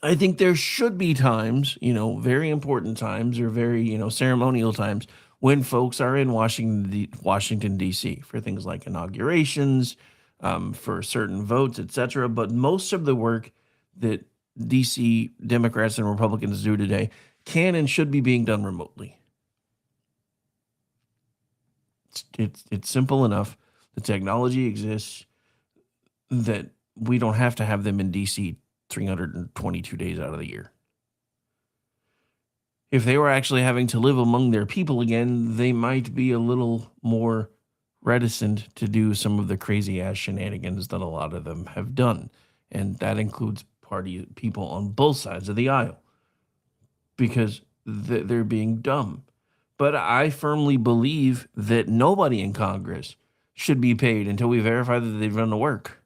Speaker 2: I think there should be times, very important times or very, ceremonial times when folks are in Washington, D.C. for things like inaugurations, for certain votes, etc. But most of the work that D.C. Democrats and Republicans do today can and should be being done remotely. It's simple enough. The technology exists that we don't have to have them in D.C. 322 days out of the year. If they were actually having to live among their people again, they might be a little more reticent to do some of the crazy ass shenanigans that a lot of them have done. And that includes party people on both sides of the aisle, because they're being dumb. But I firmly believe that nobody in Congress should be paid until we verify that they've done the work,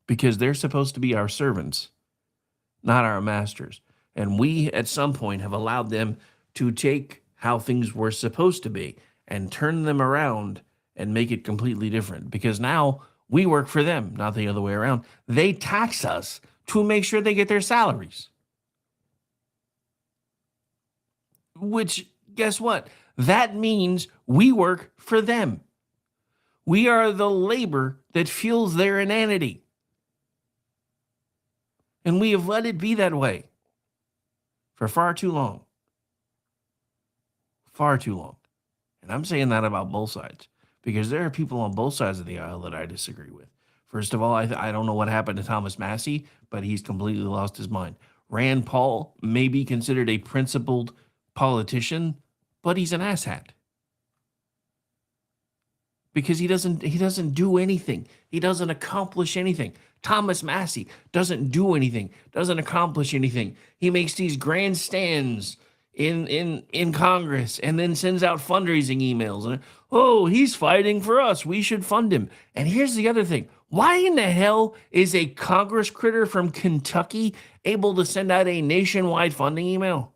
Speaker 2: because they're supposed to be our servants, not our masters. And we, at some point, have allowed them to take how things were supposed to be and turn them around and make it completely different. Because now we work for them, not the other way around. They tax us to make sure they get their salaries. Which, guess what? That means we work for them. We are the labor that fuels their inanity. And we have let it be that way for far too long. Far too long. And I'm saying that about both sides, because there are people on both sides of the aisle that I disagree with. First of all, I don't know what happened to Thomas Massey, but he's completely lost his mind. Rand Paul may be considered a principled politician, but he's an asshat. Because he doesn't do anything. He doesn't accomplish anything. Thomas Massey doesn't do anything, doesn't accomplish anything. He makes these grandstands in Congress and then sends out fundraising emails. And, oh, he's fighting for us. We should fund him. And here's the other thing. Why in the hell is a Congress critter from Kentucky able to send out a nationwide funding email?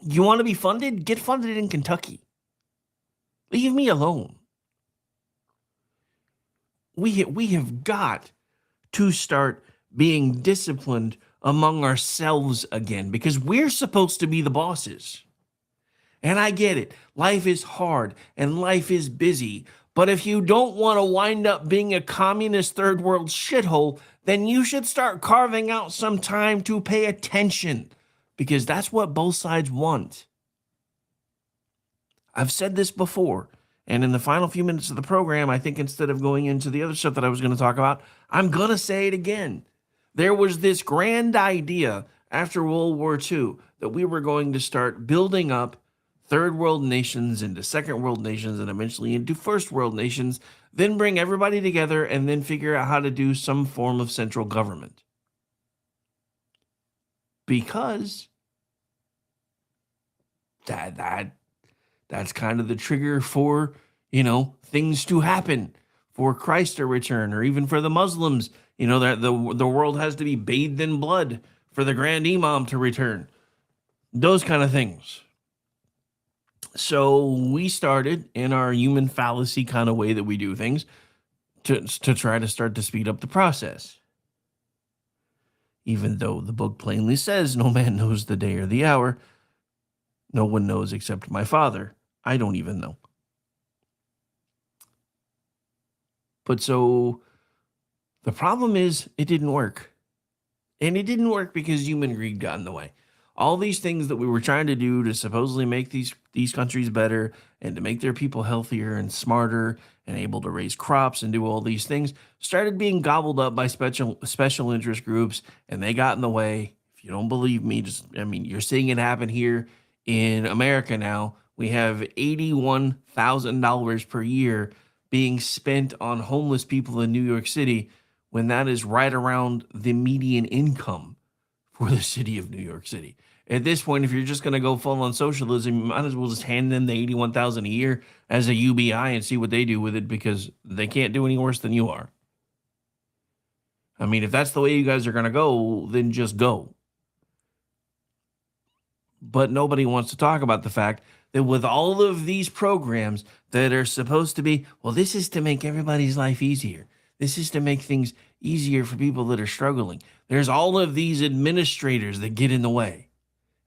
Speaker 2: You want to be funded? Get funded in Kentucky. Leave me alone. We have got to start being disciplined among ourselves again, because we're supposed to be the bosses. And I get it. Life is hard and life is busy. But if you don't want to wind up being a communist third world shithole, then you should start carving out some time to pay attention, because that's what both sides want. I've said this before. And in the final few minutes of the program, I think instead of going into the other stuff that I was going to talk about, I'm going to say it again. There was this grand idea after World War II that we were going to start building up third world nations into second world nations and eventually into first world nations, then bring everybody together and then figure out how to do some form of central government. Because that's kind of the trigger for, things to happen, for Christ to return, or even for the Muslims, that the world has to be bathed in blood for the Grand Imam to return. Those kind of things. So we started in our human fallacy kind of way that we do things to try to start to speed up the process. Even though the book plainly says no man knows the day or the hour, no one knows except my Father. I don't even know. But so the problem is it didn't work. And it didn't work because human greed got in the way. All these things that we were trying to do to supposedly make these countries better and to make their people healthier and smarter and able to raise crops and do all these things started being gobbled up by special interest groups, and they got in the way. If you don't believe me, you're seeing it happen here in America now. We have $81,000 per year being spent on homeless people in New York City, when that is right around the median income for the city of New York City. At this point, if you're just going to go full on socialism, you might as well just hand them the $81,000 a year as a UBI and see what they do with it, because they can't do any worse than you are. If that's the way you guys are going to go, then just go. But nobody wants to talk about the fact that with all of these programs that are supposed to be, well, this is to make everybody's life easier. This is to make things easier for people that are struggling. There's all of these administrators that get in the way,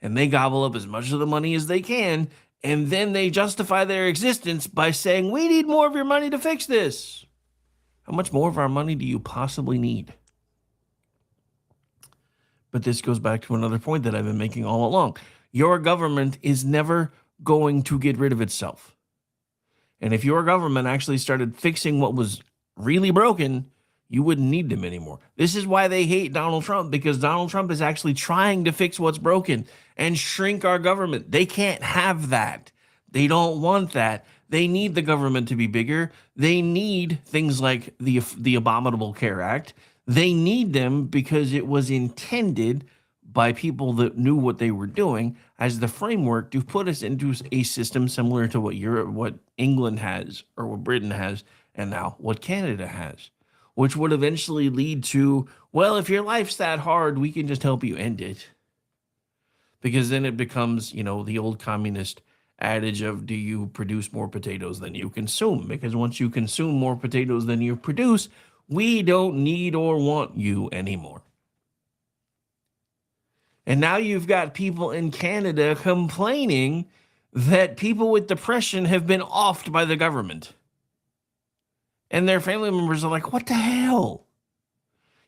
Speaker 2: and they gobble up as much of the money as they can, and then they justify their existence by saying, we need more of your money to fix this. How much more of our money do you possibly need? But this goes back to another point that I've been making all along. Your government is never going to get rid of itself. And if your government actually started fixing what was really broken, you wouldn't need them anymore. This is why they hate Donald Trump, because Donald Trump is actually trying to fix what's broken and shrink our government. They can't have that. They don't want that. They need the government to be bigger. They need things like the Abominable Care Act. They need them because it was intended by people that knew what they were doing as the framework to put us into a system similar to what Europe, what England has, or what Britain has, and now what Canada has, which would eventually lead to, well, if your life's that hard, we can just help you end it. Because then it becomes, the old communist adage of, do you produce more potatoes than you consume? Because once you consume more potatoes than you produce, we don't need or want you anymore. And now you've got people in Canada complaining that people with depression have been offed by the government. And their family members are like, what the hell?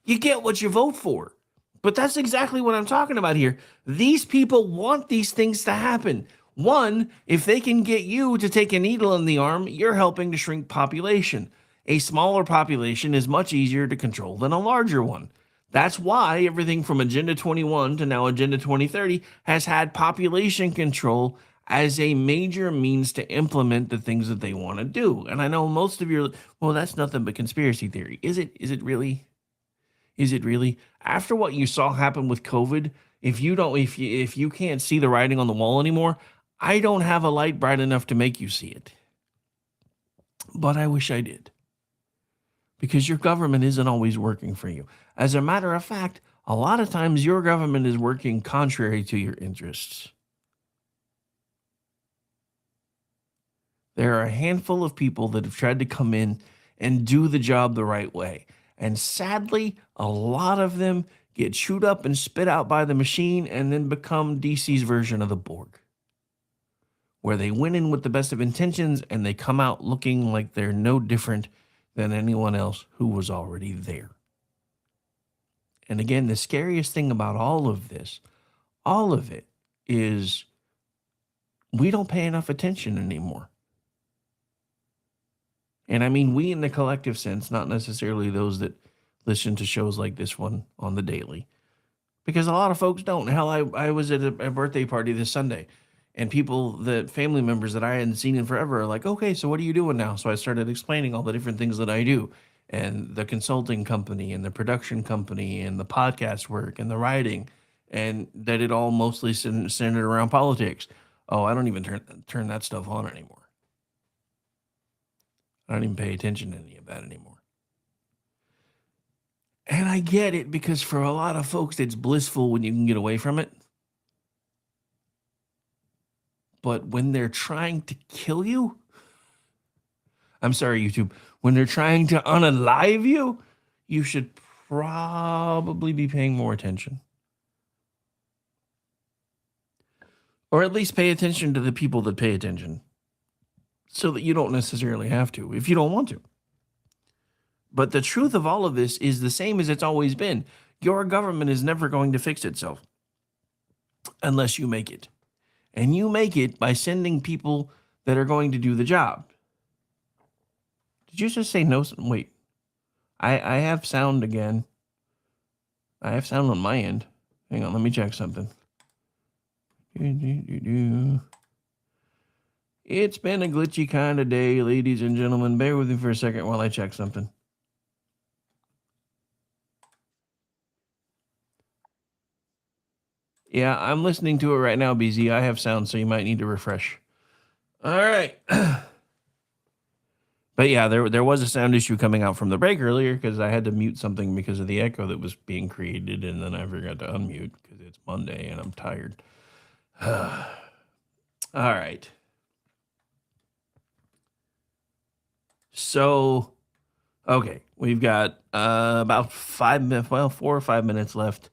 Speaker 2: You get what you vote for. But that's exactly what I'm talking about here. These people want these things to happen. One, if they can get you to take a needle in the arm, you're helping to shrink population. A smaller population is much easier to control than a larger one. That's why everything from Agenda 21 to now Agenda 2030 has had population control as a major means to implement the things that they want to do. And I know most of you are, well, that's nothing but conspiracy theory. Is it really? Is it really? After what you saw happen with COVID, if you can't see the writing on the wall anymore, I don't have a light bright enough to make you see it. But I wish I did. Because your government isn't always working for you. As a matter of fact, a lot of times your government is working contrary to your interests. There are a handful of people that have tried to come in and do the job the right way. And sadly, a lot of them get chewed up and spit out by the machine and then become DC's version of the Borg, where they went in with the best of intentions and they come out looking like they're no different than anyone else who was already there. And again, the scariest thing about all of this, all of it, is we don't pay enough attention anymore. And I mean we in the collective sense, not necessarily those that listen to shows like this one on the daily. Because a lot of folks don't. Hell, I was at a birthday party this Sunday, and family members that I hadn't seen in forever are like, okay, so what are you doing now? So I started explaining all the different things that I do, and the consulting company, and the production company, and the podcast work, and the writing, and that it all mostly centered around politics. Oh, I don't even turn that stuff on anymore. I don't even pay attention to any of that anymore. And I get it, because for a lot of folks, it's blissful when you can get away from it. But when they're trying to kill you, I'm sorry, YouTube, when they're trying to unalive you, you should probably be paying more attention. Or at least pay attention to the people that pay attention, so that you don't necessarily have to, if you don't want to. But the truth of all of this is the same as it's always been. Your government is never going to fix itself unless you make it. And you make it by sending people that are going to do the job. Did you just say no? Wait. I have sound again. I have sound on my end. Hang on, let me check something. It's been a glitchy kind of day, ladies and gentlemen. Bear with me for a second while I check something. Yeah, I'm listening to it right now, BZ. I have sound, so you might need to refresh. All right. But yeah, there was a sound issue coming out from the break earlier because I had to mute something because of the echo that was being created, and then I forgot to unmute because it's Monday and I'm tired. All right. So, okay, we've got about 5 minutes, 4 or 5 minutes left.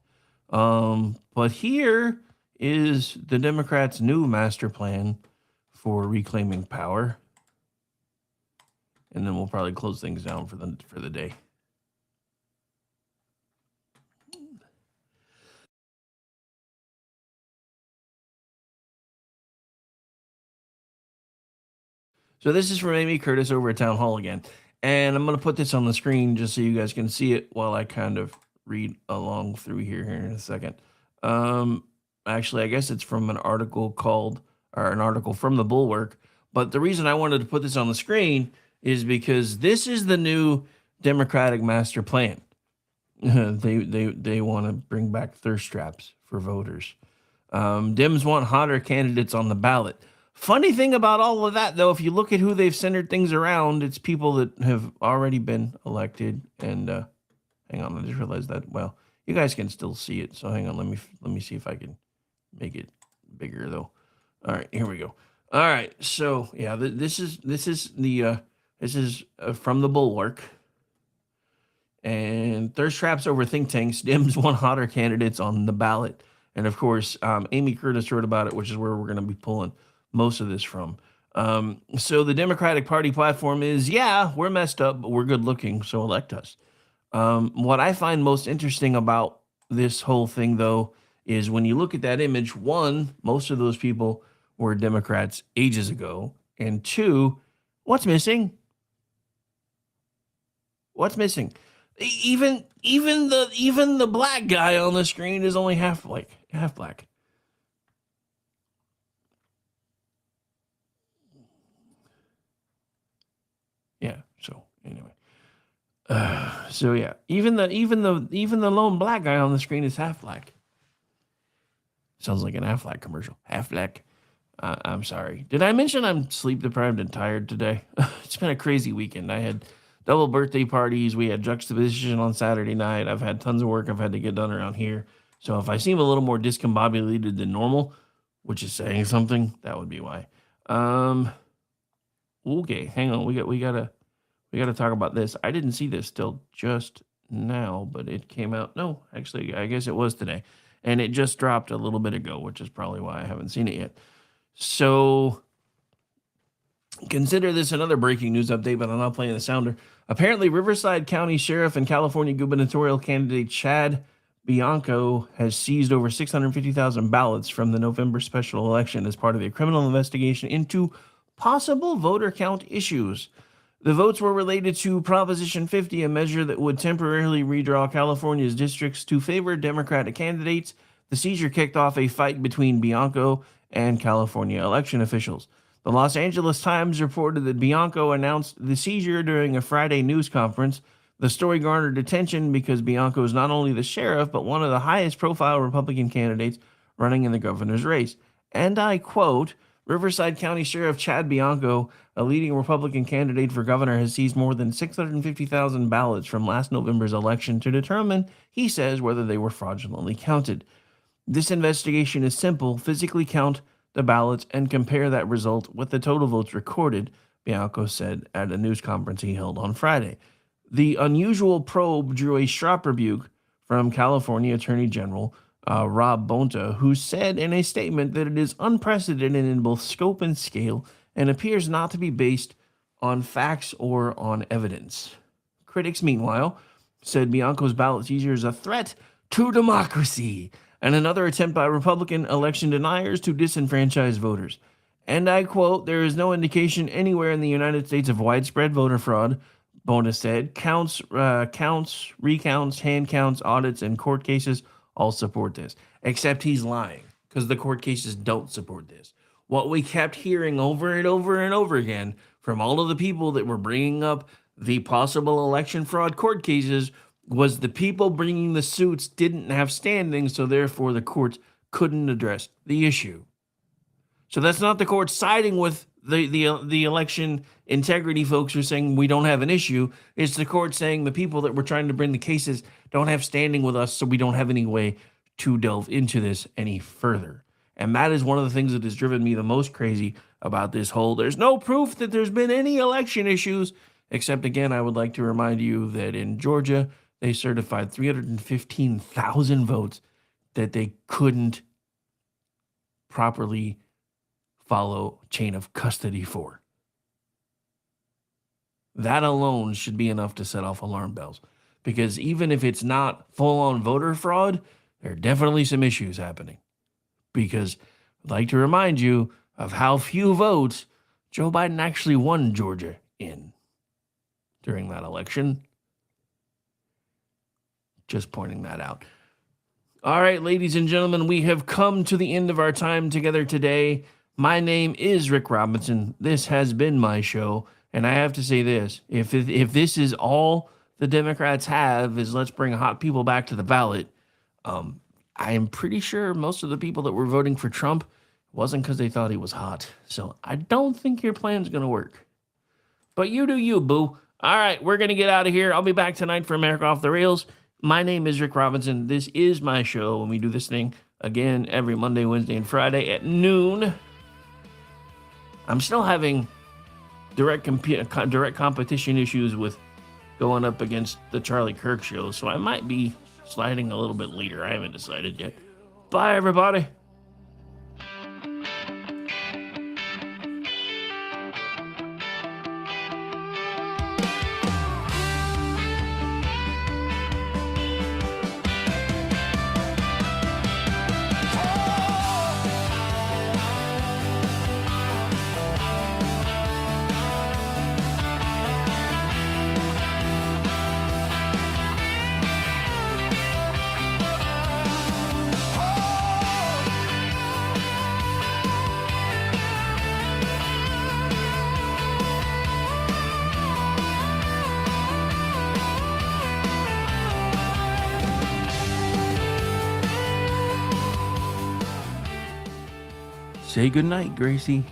Speaker 2: But here is the Democrats' new master plan for reclaiming power. And then we'll probably close things down for the day. So this is from Amy Curtis over at Town Hall again. And I'm going to put this on the screen just so you guys can see it while I kind of read along through here in a second. Actually, I guess it's from an article from the Bulwark. But the reason I wanted to put this on the screen is because this is the new Democratic master plan. They want to bring back thirst traps for voters. Dems want hotter candidates on the ballot. Funny thing about all of that, though, if you look at who they've centered things around, it's people that have already been elected. And hang on, I just realized that. Well, you guys can still see it, so hang on. Let me see if I can make it bigger, though. All right, here we go. All right, so yeah, this is from the Bulwark. And thirst traps over think tanks. Dems want hotter candidates on the ballot. And of course, Amy Curtis wrote about it, which is where we're going to be pulling most of this from. So the Democratic Party platform is, yeah, we're messed up, but we're good looking, so elect us. What I find most interesting about this whole thing, though, is when you look at that image, one, most of those people were Democrats ages ago. And two, what's missing? What's missing? Even the black guy on the screen is only half black. Yeah. So anyway, so yeah, even the lone black guy on the screen is half black. Sounds like an Affleck commercial. Half black. I'm sorry. Did I mention I'm sleep deprived and tired today? It's been a crazy weekend. I had double birthday parties. We had juxtaposition on Saturday night. I've had tons of work I've had to get done around here. So if I seem a little more discombobulated than normal, which is saying something, that would be why. Okay, hang on. We gotta talk about this. I didn't see this till just now, but it came out. No, actually, I guess it was today, and it just dropped a little bit ago, which is probably why I haven't seen it yet. So consider this another breaking news update, but I'm not playing the sounder. Apparently, Riverside County Sheriff and California gubernatorial candidate Chad Bianco has seized over 650,000 ballots from the November special election as part of a criminal investigation into possible voter count issues. The votes were related to Proposition 50, a measure that would temporarily redraw California's districts to favor Democratic candidates. The seizure kicked off a fight between Bianco and California election officials. The Los Angeles Times reported that Bianco announced the seizure during a Friday news conference. The story garnered attention because Bianco is not only the sheriff, but one of the highest profile Republican candidates running in the governor's race. And I quote, Riverside County Sheriff Chad Bianco, a leading Republican candidate for governor, has seized more than 650,000 ballots from last November's election to determine, he says, whether they were fraudulently counted. This investigation is simple. Physically count the ballots and compare that result with the total votes recorded, Bianco said at a news conference he held on Friday. The unusual probe drew a sharp rebuke from California Attorney General Rob Bonta, who said in a statement that it is unprecedented in both scope and scale and appears not to be based on facts or on evidence. Critics, meanwhile, said Bianco's ballot seizure is a threat to democracy and another attempt by Republican election deniers to disenfranchise voters. And I quote, there is no indication anywhere in the United States of widespread voter fraud, Bonta said. Counts, recounts, hand counts, audits, and court cases all support this. Except he's lying, because the court cases don't support this. What we kept hearing over and over and over again from all of the people that were bringing up the possible election fraud court cases was the people bringing the suits didn't have standing, so therefore the courts couldn't address the issue. So that's not the court siding with the election integrity folks who are saying we don't have an issue. It's the court saying the people that were trying to bring the cases don't have standing with us, so we don't have any way to delve into this any further. And that is one of the things that has driven me the most crazy about this whole, there's no proof that there's been any election issues, except again, I would like to remind you that in Georgia, they certified 315,000 votes that they couldn't properly follow chain of custody for. That alone should be enough to set off alarm bells. Because even if it's not full-on voter fraud, there are definitely some issues happening. Because I'd like to remind you of how few votes Joe Biden actually won Georgia in. during that election. Just pointing that out. All right, ladies and gentlemen, we have come to the end of our time together today. My name is Rick Robinson. This has been my show. And I have to say this, if this is all the Democrats have is let's bring hot people back to the ballot, I am pretty sure most of the people that were voting for Trump wasn't because they thought he was hot. So I don't think your plan's going to work. But you do you, boo. All right, we're going to get out of here. I'll be back tonight for America Off the Rails. My name is Rick Robinson. This is my show, and we do this thing again every Monday, Wednesday, and Friday at noon. I'm still having direct competition issues with going up against the Charlie Kirk show, so I might be sliding a little bit later. I haven't decided yet. Bye, everybody. Say goodnight, Gracie.